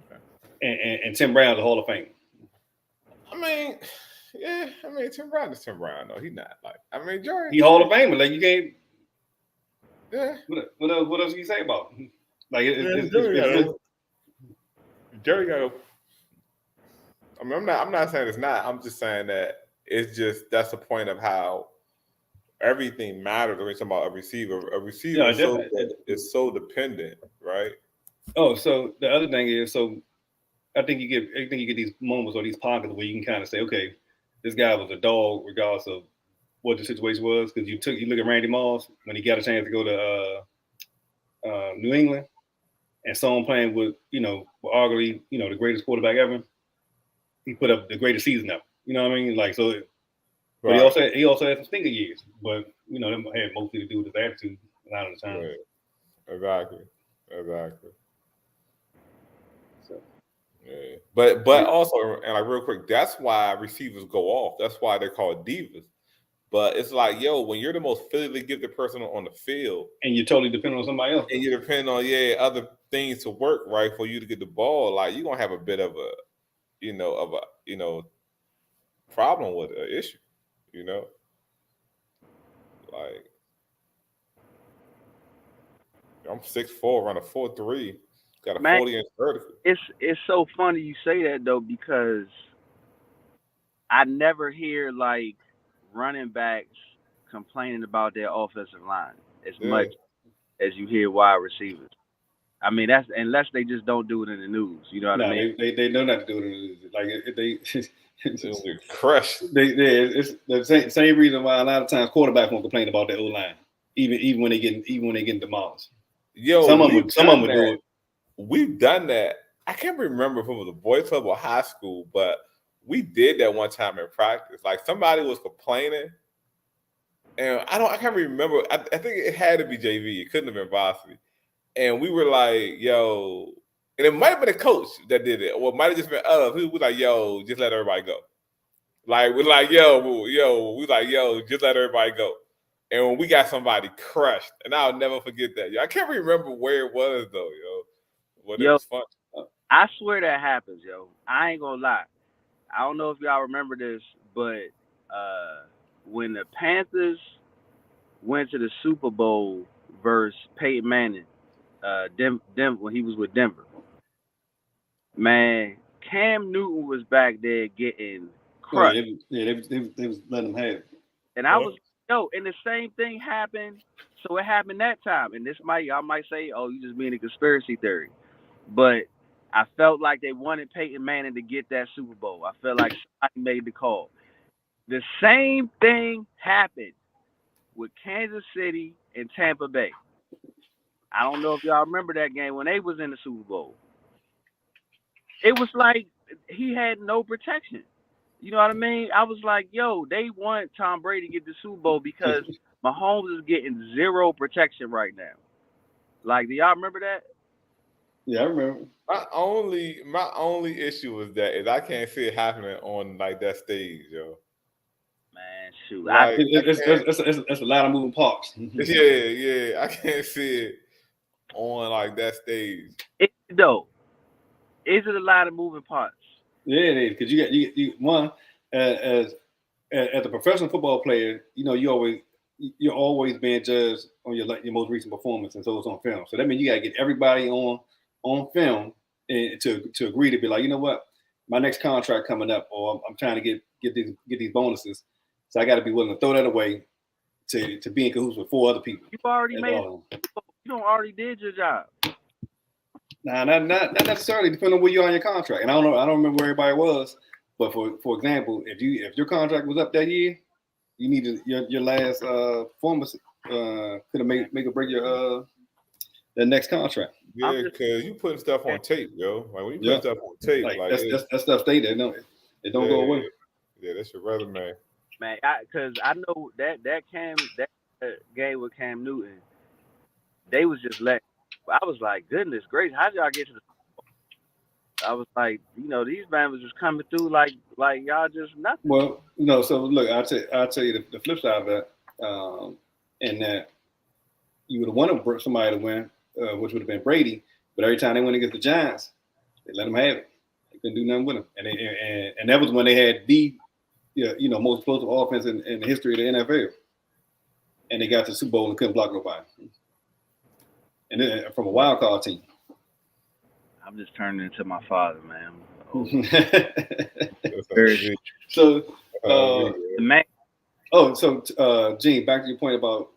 Okay. And Tim Brown's a Hall of Fame. I mean, Tim Brown is Tim Brown, though. He's not like, Jerry. He Hall of Famer. Like, you can't. Yeah. What else can you say about him? Like, Jerry got. I mean, I'm not saying it's not. I'm just saying that it's just that's the point of how everything matters when you're talking about a receiver. A receiver is so dependent, right? Oh, so the other thing is, I think you get these moments or these pockets where you can kind of say, okay, this guy was a dog regardless of what the situation was. Because you look at Randy Moss when he got a chance to go to New England and saw him playing with arguably the greatest quarterback ever. He put up the greatest season ever. You know what I mean? Like so. But he also had some stinker years, but them had mostly to do with his attitude a lot of the time. Right. Exactly. So, yeah. But also, and like real quick, that's why receivers go off. That's why they're called divas. But it's like, when you're the most physically gifted person on the field, and you're totally dependent on somebody else, and you depend on other things to work right for you to get the ball, like you're gonna have a bit of a problem with an issue. Like I'm 6'4", run a 4.3, got a 40-inch vertical. It's so funny you say that though, because I never hear like running backs complaining about their offensive line as much as you hear wide receivers. I mean, that's unless they just don't do it in the news. You know what I mean? They know not to do it in the news. Like they'll get crushed. It's the same reason why a lot of times quarterbacks won't complain about their O-line, even when they get demolished. Some of them would do it. We've done that. I can't remember if it was a boys club or high school, but we did that one time in practice. Like somebody was complaining, and I can't remember. I think it had to be JV. It couldn't have been varsity. And we were like, yo, and it might have been a coach that did it, or it might have just been us. We were like, yo, just let everybody go. Like, we're like, just let everybody go. And when we got somebody crushed, and I'll never forget that. I can't remember where it was, though, Well, it Yo, was fun. I swear that happens, yo. I ain't gonna lie. I don't know if y'all remember this, but when the Panthers went to the Super Bowl versus Peyton Manning, when he was with Denver, man, Cam Newton was back there getting Oh yeah, crushed, they was letting them have it. and I was and the same thing happened. So it happened that time, and y'all might say, oh, you just mean a conspiracy theory, but I felt like they wanted Peyton Manning to get that Super Bowl. I felt like somebody made the call. The same thing happened with Kansas City and Tampa Bay. I don't know if y'all remember that game when they was in the Super Bowl. It was like he had no protection. You know what I mean? I was like, yo, they want Tom Brady to get the Super Bowl because Mahomes is getting zero protection right now. Like, do y'all remember that? Yeah, I remember. My only issue is that I can't see it happening on like that stage, yo. Man, shoot. Like, It's a lot of moving parts. yeah, I can't see it on like that stage. Though, is it a lot of moving parts? Yeah, it is because you one as a professional football player, you know you're always being judged on your most recent performance, and so it's on film. So that means you gotta get everybody on film and to agree to be like, you know what, my next contract coming up, or I'm trying to get these bonuses, so I got to be willing to throw that away to be in cahoots with 4 other people. You already made it. You don't already did your job. Nah, not necessarily, depending on where you are on your contract. And I don't remember where everybody was, but for example, if your contract was up that year, you needed your last performance could have make or break your the next contract. Yeah, because you putting stuff on tape, yo. Like when you put stuff on tape, like that stuff stay there. No, it don't go away. Yeah, that's your resume. Man, because I know that game with Cam Newton, they was just letting. I was like, goodness gracious, how did y'all get to the? I was like, these man was just coming through like y'all just nothing. Well, no. So look, I'll tell you the flip side of that, and that you would have wanted somebody to win, which would have been Brady. But every time they went against the Giants, they let them have it. They couldn't do nothing with them, and that was when they had the most explosive offense in the history of the NFL. And they got to the Super Bowl and couldn't block nobody. And then from a wild card team. I'm just turning into my father, man. So, man. Oh, so Gene, back to your point about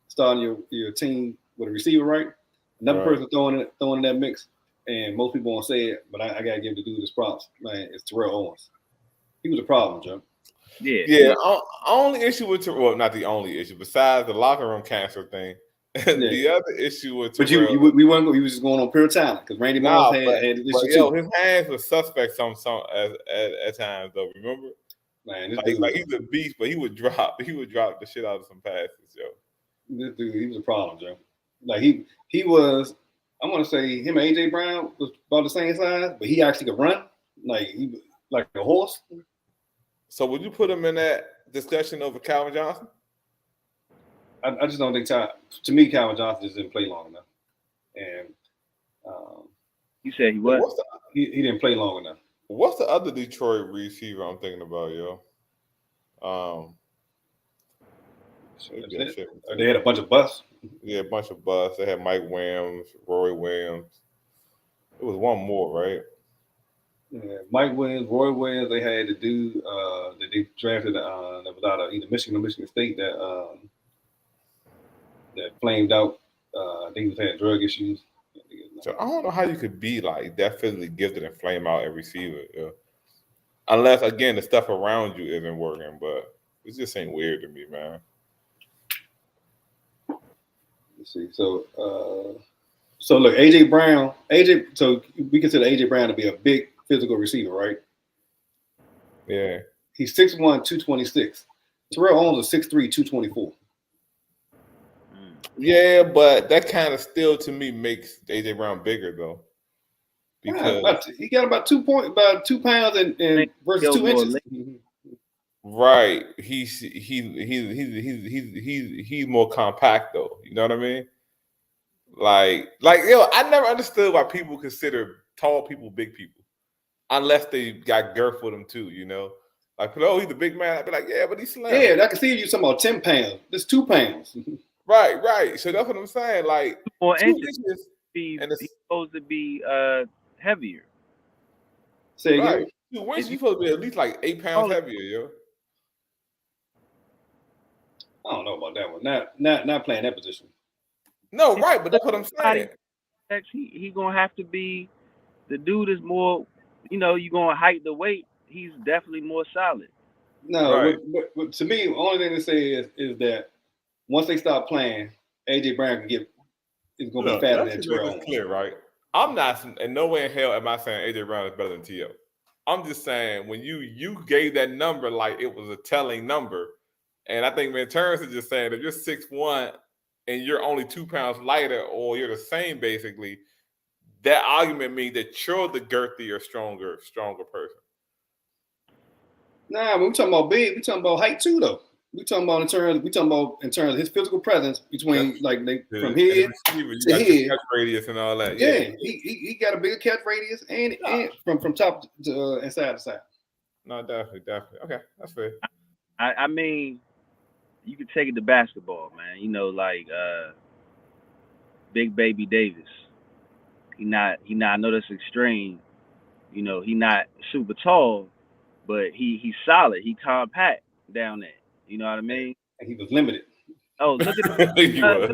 starting your team with a receiver, right? Another person throwing in that mix, and most people won't say it, but I gotta give the dude his props. Man, it's Terrell Owens. He was a problem, Joe. Yeah. Only issue with Terrell, not the only issue, besides the locker room cancer thing. The other issue with Terrell, but we weren't. He was just going on pure talent because Randy Moss had issues too. His hands were suspect some at times though. Remember, man, like he's a beast, but he would drop the shit out of some passes, yo. This dude, he was a problem, Joe. Like he was. I want to say him and AJ Brown was about the same size, but he actually could run like a horse. So would you put him in that discussion over Calvin Johnson? I just don't think to me Calvin Johnson just didn't play long enough, and you said he was. He didn't play long enough. What's the other Detroit receiver I'm thinking about, yo? They had a bunch of busts. Yeah, a bunch of busts. They had Mike Williams, Roy Williams. It was one more, right? Yeah, Mike Williams, Roy Williams. They had the dude that they drafted that was out of either Michigan or Michigan State that flamed out. I think he had drug issues. So I don't know how you could be like that physically gifted and flame out a receiver, unless again the stuff around you isn't working. But it just ain't weird to me, man. Let's see. So look, AJ Brown. So we consider AJ Brown to be a big physical receiver, right? Yeah. He's 6'1", 226. Terrell Owens is 6'3", 224. Yeah, but that kind of still to me makes AJ Brown bigger though, because he got about 2 pounds and versus 2 inches. Right, he's more compact though. You know what I mean? Like I never understood why people consider tall people big people, unless they got girth with them too. Like, oh, he's a big man. I'd be like, yeah, but he's slim. Yeah, I can see you talking about 10 pounds. That's 2 pounds. Right. So that's what I'm saying. Like 4 2 inches. inches, and He's supposed to be heavier. Say right. again. 2 inches, you're supposed to be at least like 8 pounds heavier, yo. I don't know about that one. Not playing that position. No, right, but that's what I'm saying. He gonna have to be. The dude is more. You gonna height the weight. He's definitely more solid. No, Right. but to me, the only thing to say is that once they start playing, AJ Brown is going to be fatter than Terrell Owens. Clear, right? I'm not in no way in hell am I saying AJ Brown is better than T.O. I'm just saying when you gave that number like it was a telling number, and I think when Terrence is just saying if you're 6'1" and you're only 2 pounds lighter or you're the same basically, that argument means that you're the girthier, stronger person. Nah, when we talking about big, we talking about height too, though. We talking about in terms of his physical presence between from here to here. Catch radius and all that. Yeah, he got a bigger catch radius and from top to and side to side. No, definitely. Okay, that's fair. I mean, you could take it to basketball, man. Like Big Baby Davis. He not. I know that's extreme. He not super tall, but he's solid. He compact down there. You know what I mean? And he was limited. Oh, look at he was.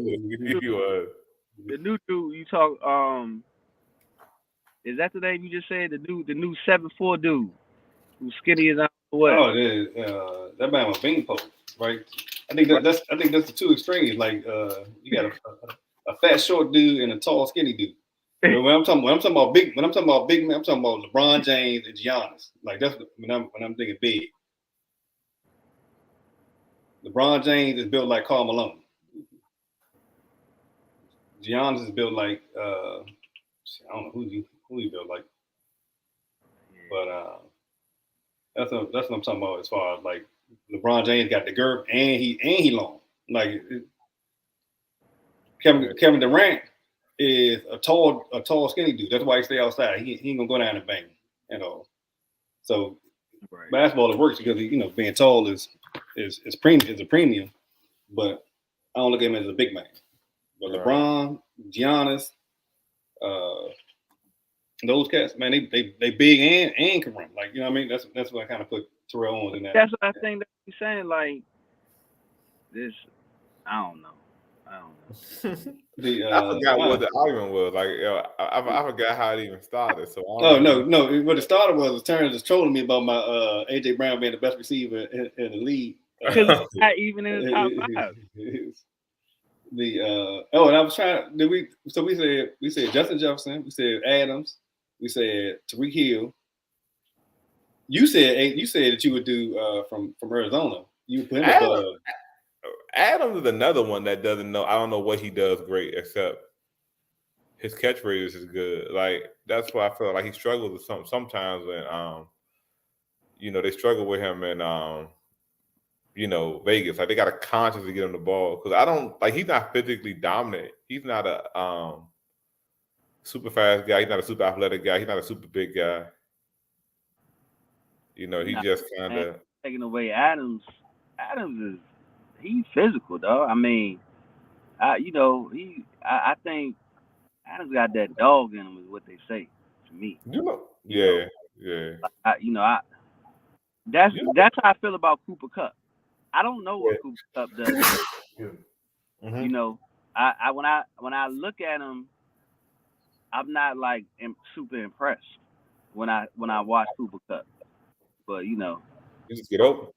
The new dude you talk. Is that the name you just said? The new 7'4" dude who's skinny as what? Oh, that man was bean pole, right? I think that's the two extremes. Like you got a fat short dude and a tall skinny dude. When I'm talking about big man, I'm talking about LeBron James and Giannis. Like that's when I'm thinking big. LeBron James is built like Karl Malone. Giannis is built like I don't know who he built like, but that's what I'm talking about as far as like LeBron James got the girth and he long. Like Kevin Durant is a tall skinny dude. That's why he stay outside. He ain't gonna go down and bang and all. So basketball it works because being tall is a premium, but I don't look at him as a big man. But LeBron, Giannis, those cats, man, they big and can run. Like, you know what I mean? That's what I kind of put Terrell Owens in that. That's what I think that he's saying. Like this, I don't know. I forgot what the argument was. Like, I forgot how it even started. So no. What it started was Terrence just trolling me about my AJ Brown being the best receiver in the league. Because he's not even in the top 5. And I was trying. We said Justin Jefferson. We said Adams. We said Tariq Hill. You said that you would do from Arizona. You put him above. Adams is another one that doesn't know. I don't know what he does great except his catch radius is good. Like that's why I feel like he struggles with sometimes when they struggle with him in Vegas. Like they gotta consciously get him the ball because I don't like he's not physically dominant. He's not a super fast guy. He's not a super athletic guy. He's not a super big guy. He just kind of taking away Adams. Adams is he's physical, though. I mean, I think Adams got that dog in him, is what they say to me. Yeah. That's how I feel about Cooper Kupp. I don't know what Cooper Kupp does. Mm-hmm. I when I look at him, I'm not like super impressed when I watch Cooper Kupp. But you just get open.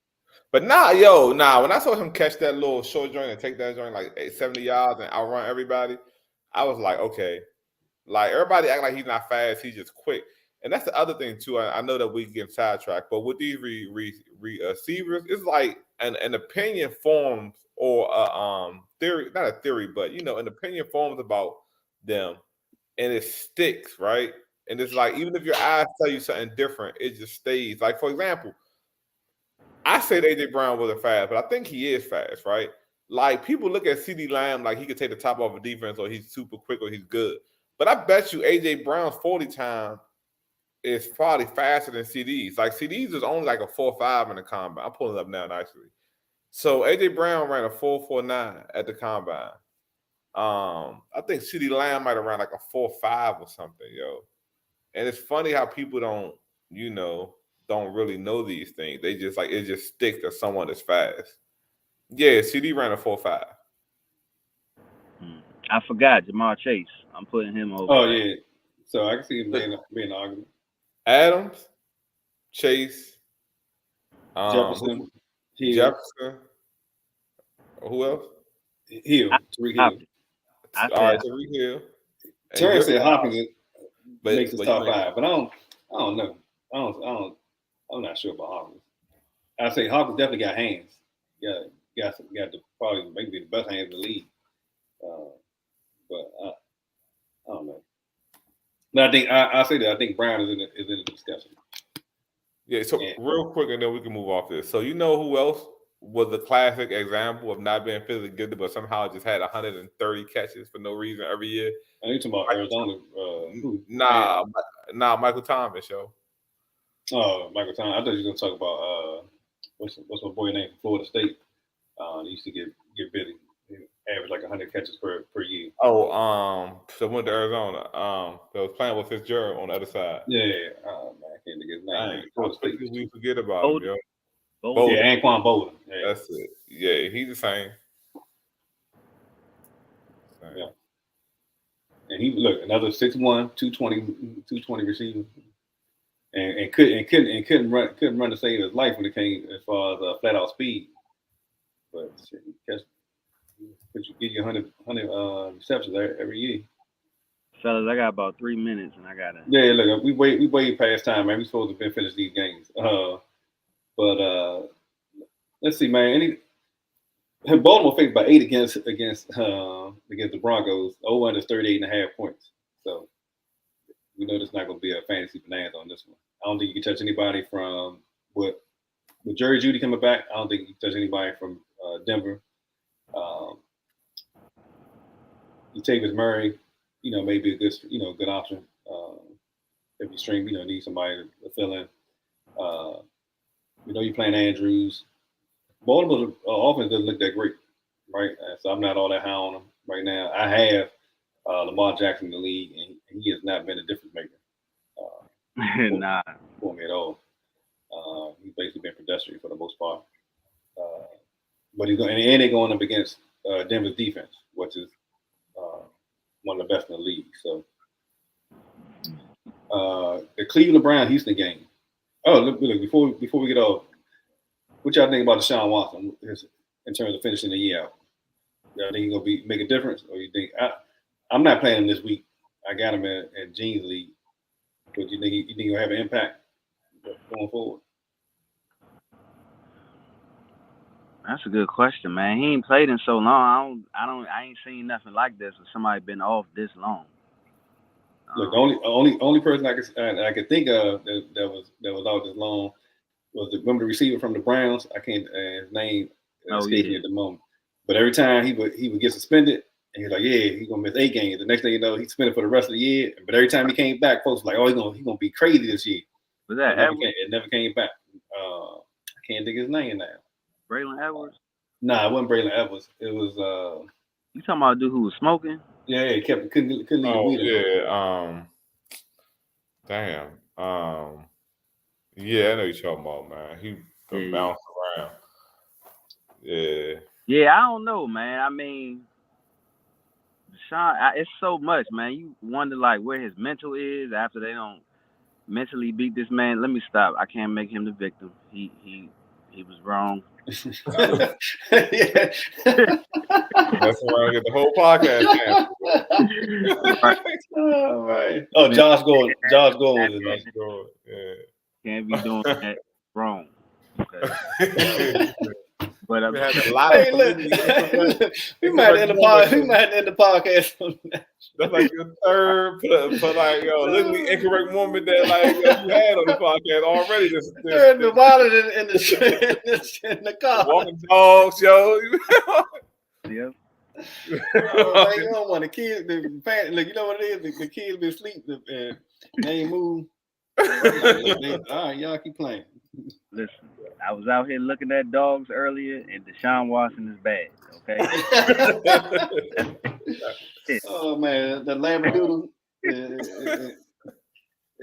But when I saw him catch that little short joint and take that joint like 70 yards and outrun everybody, I was like, okay. Like everybody act like he's not fast, he's just quick. And that's the other thing too. I know that we get sidetracked, but with these receivers, it's like an opinion forms or a theory, not a theory, but an opinion forms about them, and it sticks, right? And it's like even if your eyes tell you something different, it just stays. Like for example, I said AJ Brown wasn't fast, but I think he is fast, right? like people look at CD Lamb like he could take the top off a defense or he's super quick or he's good. But I bet you AJ Brown's 40 time is probably faster than CD's. Like CD's is only like a 4.5 in the combine. I'm pulling it up now actually. So AJ Brown ran a 4.49 at the combine. I think CD Lamb might have ran like a 4.5 or something, yo. And it's funny how people don't really know these things. They just like it just sticks to someone that's fast. Yeah, CD ran a 4.5. I forgot Jamar Chase. I'm putting him over. Oh yeah, so I can see him being an argument. Adams, Chase, Jefferson, Jefferson. Who else? Hill, Tariq Hill. All right, Tariq Hill. Terrence said Hopkins makes his top 5, but I don't know. I'm not sure about Hopkins. I say Hopkins definitely got hands. Got the probably maybe the best hands in the league. But I don't know. But I think I say that I think Brown is in the discussion. Yeah. So real quick, and then we can move off this. So you know who else was the classic example of not being physically good, but somehow just had 130 catches for no reason every year? Are you talking about Arizona? Nah, Michael Thomas, yo. Oh, Michael Thomas. I thought you were gonna talk about what's my boy name from Florida State? He used to get busy. He averaged like 100 catches per year. Oh, so went to Arizona. That was playing with Fitzgerald on the other side. Yeah. Oh man, I can't think of his name. Florida State. We forget about him, yo. Bolden. Yeah, Anquan Bolden. Yeah. That's it. Yeah, he's the same. Yeah. And he look another 6'1", 220 receiver. And couldn't run to save his life when it came as far as flat out speed. But shit, you give you 100 receptions every year. Fellas, I got about 3 minutes and I gotta. Yeah, look, we way past time, man. We supposed to have been finished these games. But let's see, man. Baltimore faced by 8 against the Broncos. Over under 38.5 points. So we know there's not going to be a fantasy bonanza on this one. I don't think you can touch anybody from with Jerry Jeudy coming back. I don't think you can touch anybody from Denver. Latavius Murray, maybe a good option. If you stream, need somebody to fill in. You're playing Andrews. Baltimore's offense doesn't look that great, right? So I'm not all that high on them right now. I have Lamar Jackson in the league, and he has not been a difference maker. Nah. For me at all. He's basically been pedestrian for the most part. But he's going, and they're going up against Denver's defense, which is one of the best in the league. So the Cleveland Brown Houston game. Oh, look! Before we get off, what y'all think about Deshaun Watson in terms of finishing the year out? Y'all think he's gonna make a difference, or you think I'm not playing him this week? I got him in Jeans League, but you think he'll have an impact going forward? That's a good question, man. He ain't played in so long. I ain't seen nothing like this with somebody been off this long. Look, the only person I could think of that was out this long was the receiver from the Browns. I can't his name escapes me at the moment. But every time he would get suspended, and he's like, yeah, he's gonna miss 8 games. The next thing you know, he's suspended for the rest of the year. But every time he came back, folks were like, oh, he's gonna be crazy this year. Was that it never came back. I can't think of his name now. Braylon Edwards? Nah, it wasn't Braylon Edwards. It was you talking about a dude who was smoking? Yeah, he couldn't leave the weed. Yeah, damn. Yeah, I know you're talking about, man. He could bounce around. Yeah. Yeah, I don't know, man. I mean, Sean, it's so much, man. You wonder like where his mental is after they don't mentally beat this man. Let me stop. I can't make him the victim. He was wrong. Yeah. That's why I get the whole podcast now. Oh, right. Oh, Josh Gordon was his name. Yeah. Can't be doing that wrong. Okay. But we had a lot of we might end the podcast on that. That's like your third for like literally incorrect moment that like you had on the podcast already. You're in the wallet in the car. Walking dogs, yo. Yep. Oh, man, you don't want the kids. Look, you know what it is? The kids been asleep and they ain't move. All right, y'all keep playing. Listen, I was out here looking at dogs earlier, and Deshaun Watson is bad. Okay. Oh man, the Labradoodle.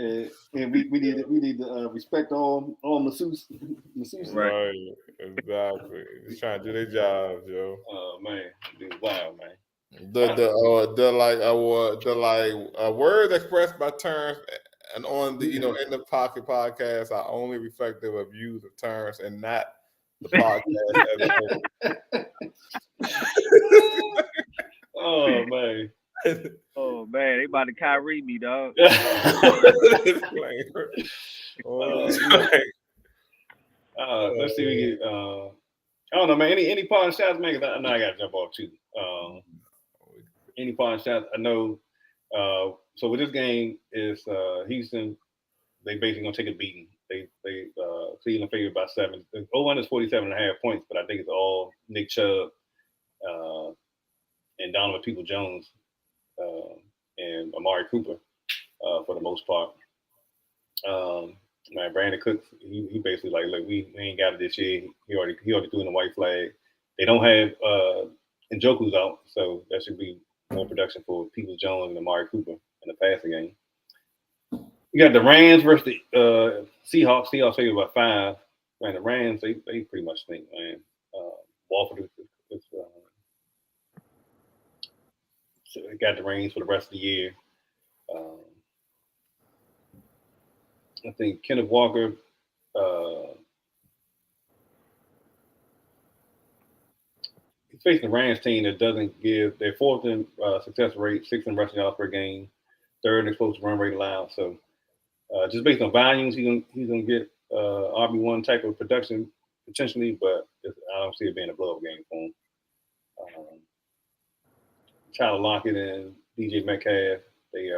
And we need to respect all masseuses. Right, exactly. Just trying to do their jobs, yo. Oh man, dude, wow, man. The words expressed by Terrence and on the in the Pocket podcast are only reflective of views of Terrence and not the podcast as a whole. Oh man. Oh man, they about to Kyrie me, dog. Let's see. We get. I don't know, man. Any parting shots, man? I know I got to jump off too. Any parting shots? I know. So with this game is Houston. They basically gonna take a beating. They Cleveland favored by 7. The 0-1 is 47.5 points, but I think it's all Nick Chubb and Donovan Peoples-Jones and Amari Cooper for the most part. Man, Brandon Cooks, he basically like, look, we ain't got it this year. He already threw in the white flag. They don't have Njoku's out, so that should be more production for Peoples-Jones and Amari Cooper in the passing game. You got the Rams versus the Seahawks. Seahawks favored by 5. Man, the Rams, they pretty much think, man. Walford is so they got the reins for the rest of the year. I think Kenneth Walker, he's facing the Rams team that doesn't give their 4th in success rate, 6th in rushing yards per game, 3rd in explosive run rate allowed. So just based on volumes, he's gonna get RB1 type of production potentially, but I don't see it being a blow-up game for him. Tyler Lockett and DJ Metcalf, they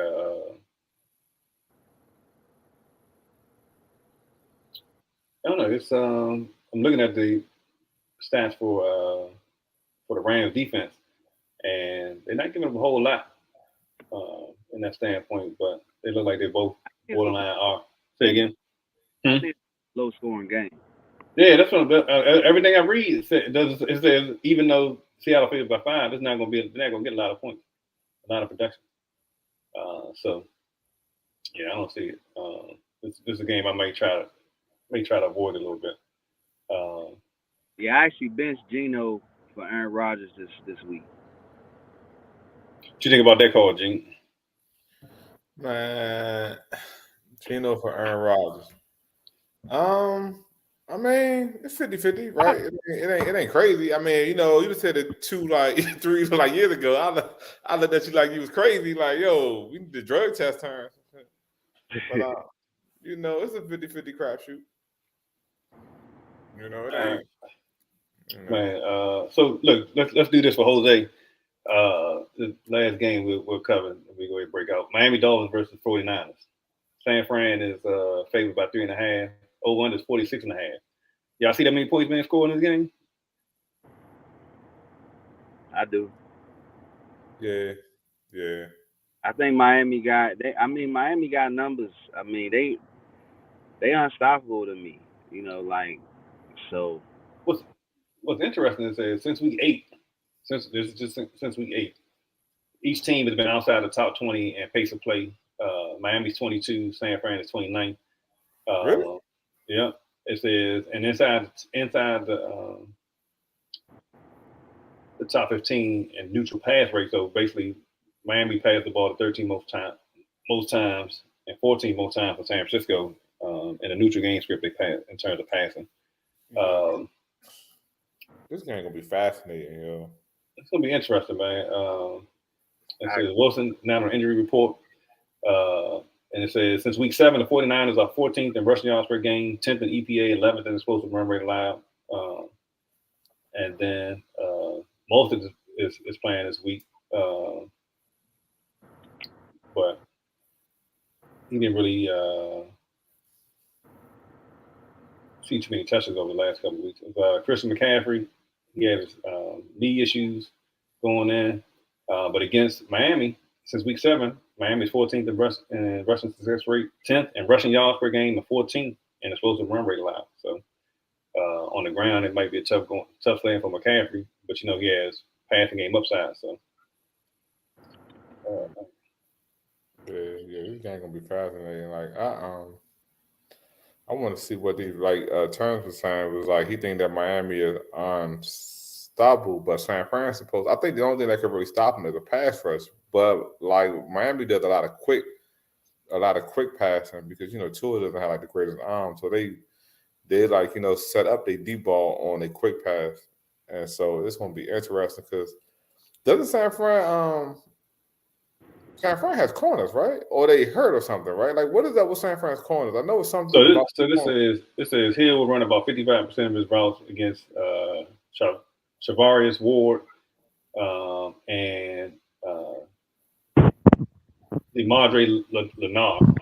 I don't know. It's I'm looking at the stats for the Rams defense, and they're not giving up a whole lot in that standpoint, but they look like they're both borderline are. Say again. Low scoring game. Yeah, that's what everything I read it says even though Seattle favored by 5, they're not going to get a lot of points, a lot of production. So yeah, I don't see it. This is a game I may try to avoid a little bit. Yeah, I actually benched Geno for Aaron Rodgers this week. What you think about that call, Gene? Man, Geno for Aaron Rodgers. I mean, it's 50-50, right? It ain't crazy. I mean, you just said it 3 years ago. I looked at you like you was crazy. Like, yo, we need the drug test Terrence. But it's a 50-50 crapshoot. It ain't. Man, so look, let's do this for Jose. The last game we'll cover. We go ahead and break out. Miami Dolphins versus 49ers. San Fran is favored by 3.5. 0-1 is 46.5. Y'all see that many points being scored in this game? I do. Yeah. I think Miami got numbers. I mean, they unstoppable to me. So. What's interesting is since week 8, since week 8, each team has been outside the top 20 and pace of play. Miami's 22, San Fran is 29. Really? Yeah. It says, and inside the top 15 in neutral pass rate. So basically, Miami passed the ball 13 most times, and 14 most times for San Francisco in a neutral game script they pass in terms of passing. This game gonna be fascinating, yo. It's gonna be interesting, man. It says Wilson now on injury report. And it says since week 7, the 49ers are 14th in rushing yards per game, 10th in EPA, 11th in explosive run rate allowed. And then most of it is playing this week. But he didn't really see too many touches over the last couple of weeks. Christian McCaffrey, he had his knee issues. going in. But against Miami, since week 7, Miami's 14th in rushing success rate, 10th in rushing yards per game, and 14th in explosive run rate allowed. So on the ground, it might be a tough slaying for McCaffrey, but he has passing game upside. So yeah, this game gonna be fascinating. Like I want to see what these terms was saying was like. He think that Miami is unstoppable, but San Fran supposed. I think the only thing that could really stop him is a pass rush. But like Miami does a lot of quick passing because Tua doesn't have like the greatest arm, so they set up their deep ball on a quick pass, and so it's gonna be interesting because doesn't San Fran has corners, right? Or they hurt or something, right? Like, what is that with San Fran's corners? I know it's something about. So this says Hill will run about 55% of his routes against Charvarius Ward and DeMondre Lenard.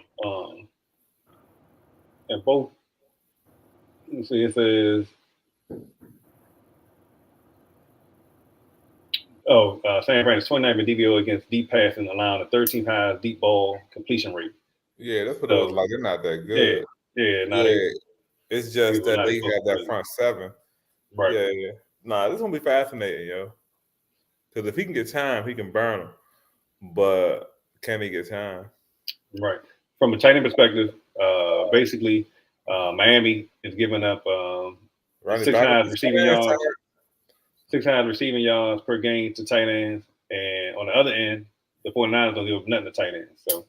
And both. Let's see. It says. San Fran is 29th in DVO against deep passing, allowing the 13th highest deep ball completion rate. Yeah, that's what it was like. They're not that good. Yeah. It's just that they have that front 7. Right. Yeah. Nah, this is gonna be fascinating, yo. Because if he can get time, he can burn them. But can he get time? Right. From a tight end perspective, basically, Miami is giving up 6 highest receiving yards. 6 highest receiving yards per game to tight ends, and on the other end, the 49ers don't give up nothing to tight ends. So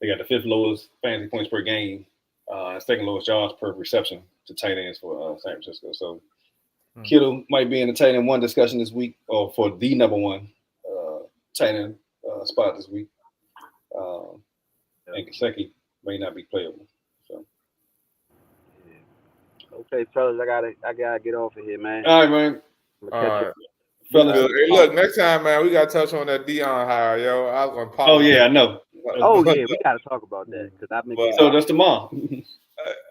they got the 5th lowest fantasy points per game, and 2nd lowest yards per reception to tight ends for San Francisco. So Kittle might be in the tight end 1 discussion this week, or for the number 1 tight end spot this week. And Gesicki may not be playable. So. Okay, fellas, I gotta get off of here, man. All right, man. All right. Fellas, hey, look, next time, man, we gotta touch on that Dion hire, yo. I was gonna pop. Oh yeah, I know. Oh yeah, we gotta talk about that because I've been. So that's tomorrow.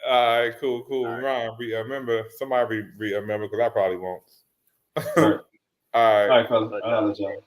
All right, cool. All right. Ryan, remember somebody remember because I probably won't. All right, All right, fellas. I'll let y'all.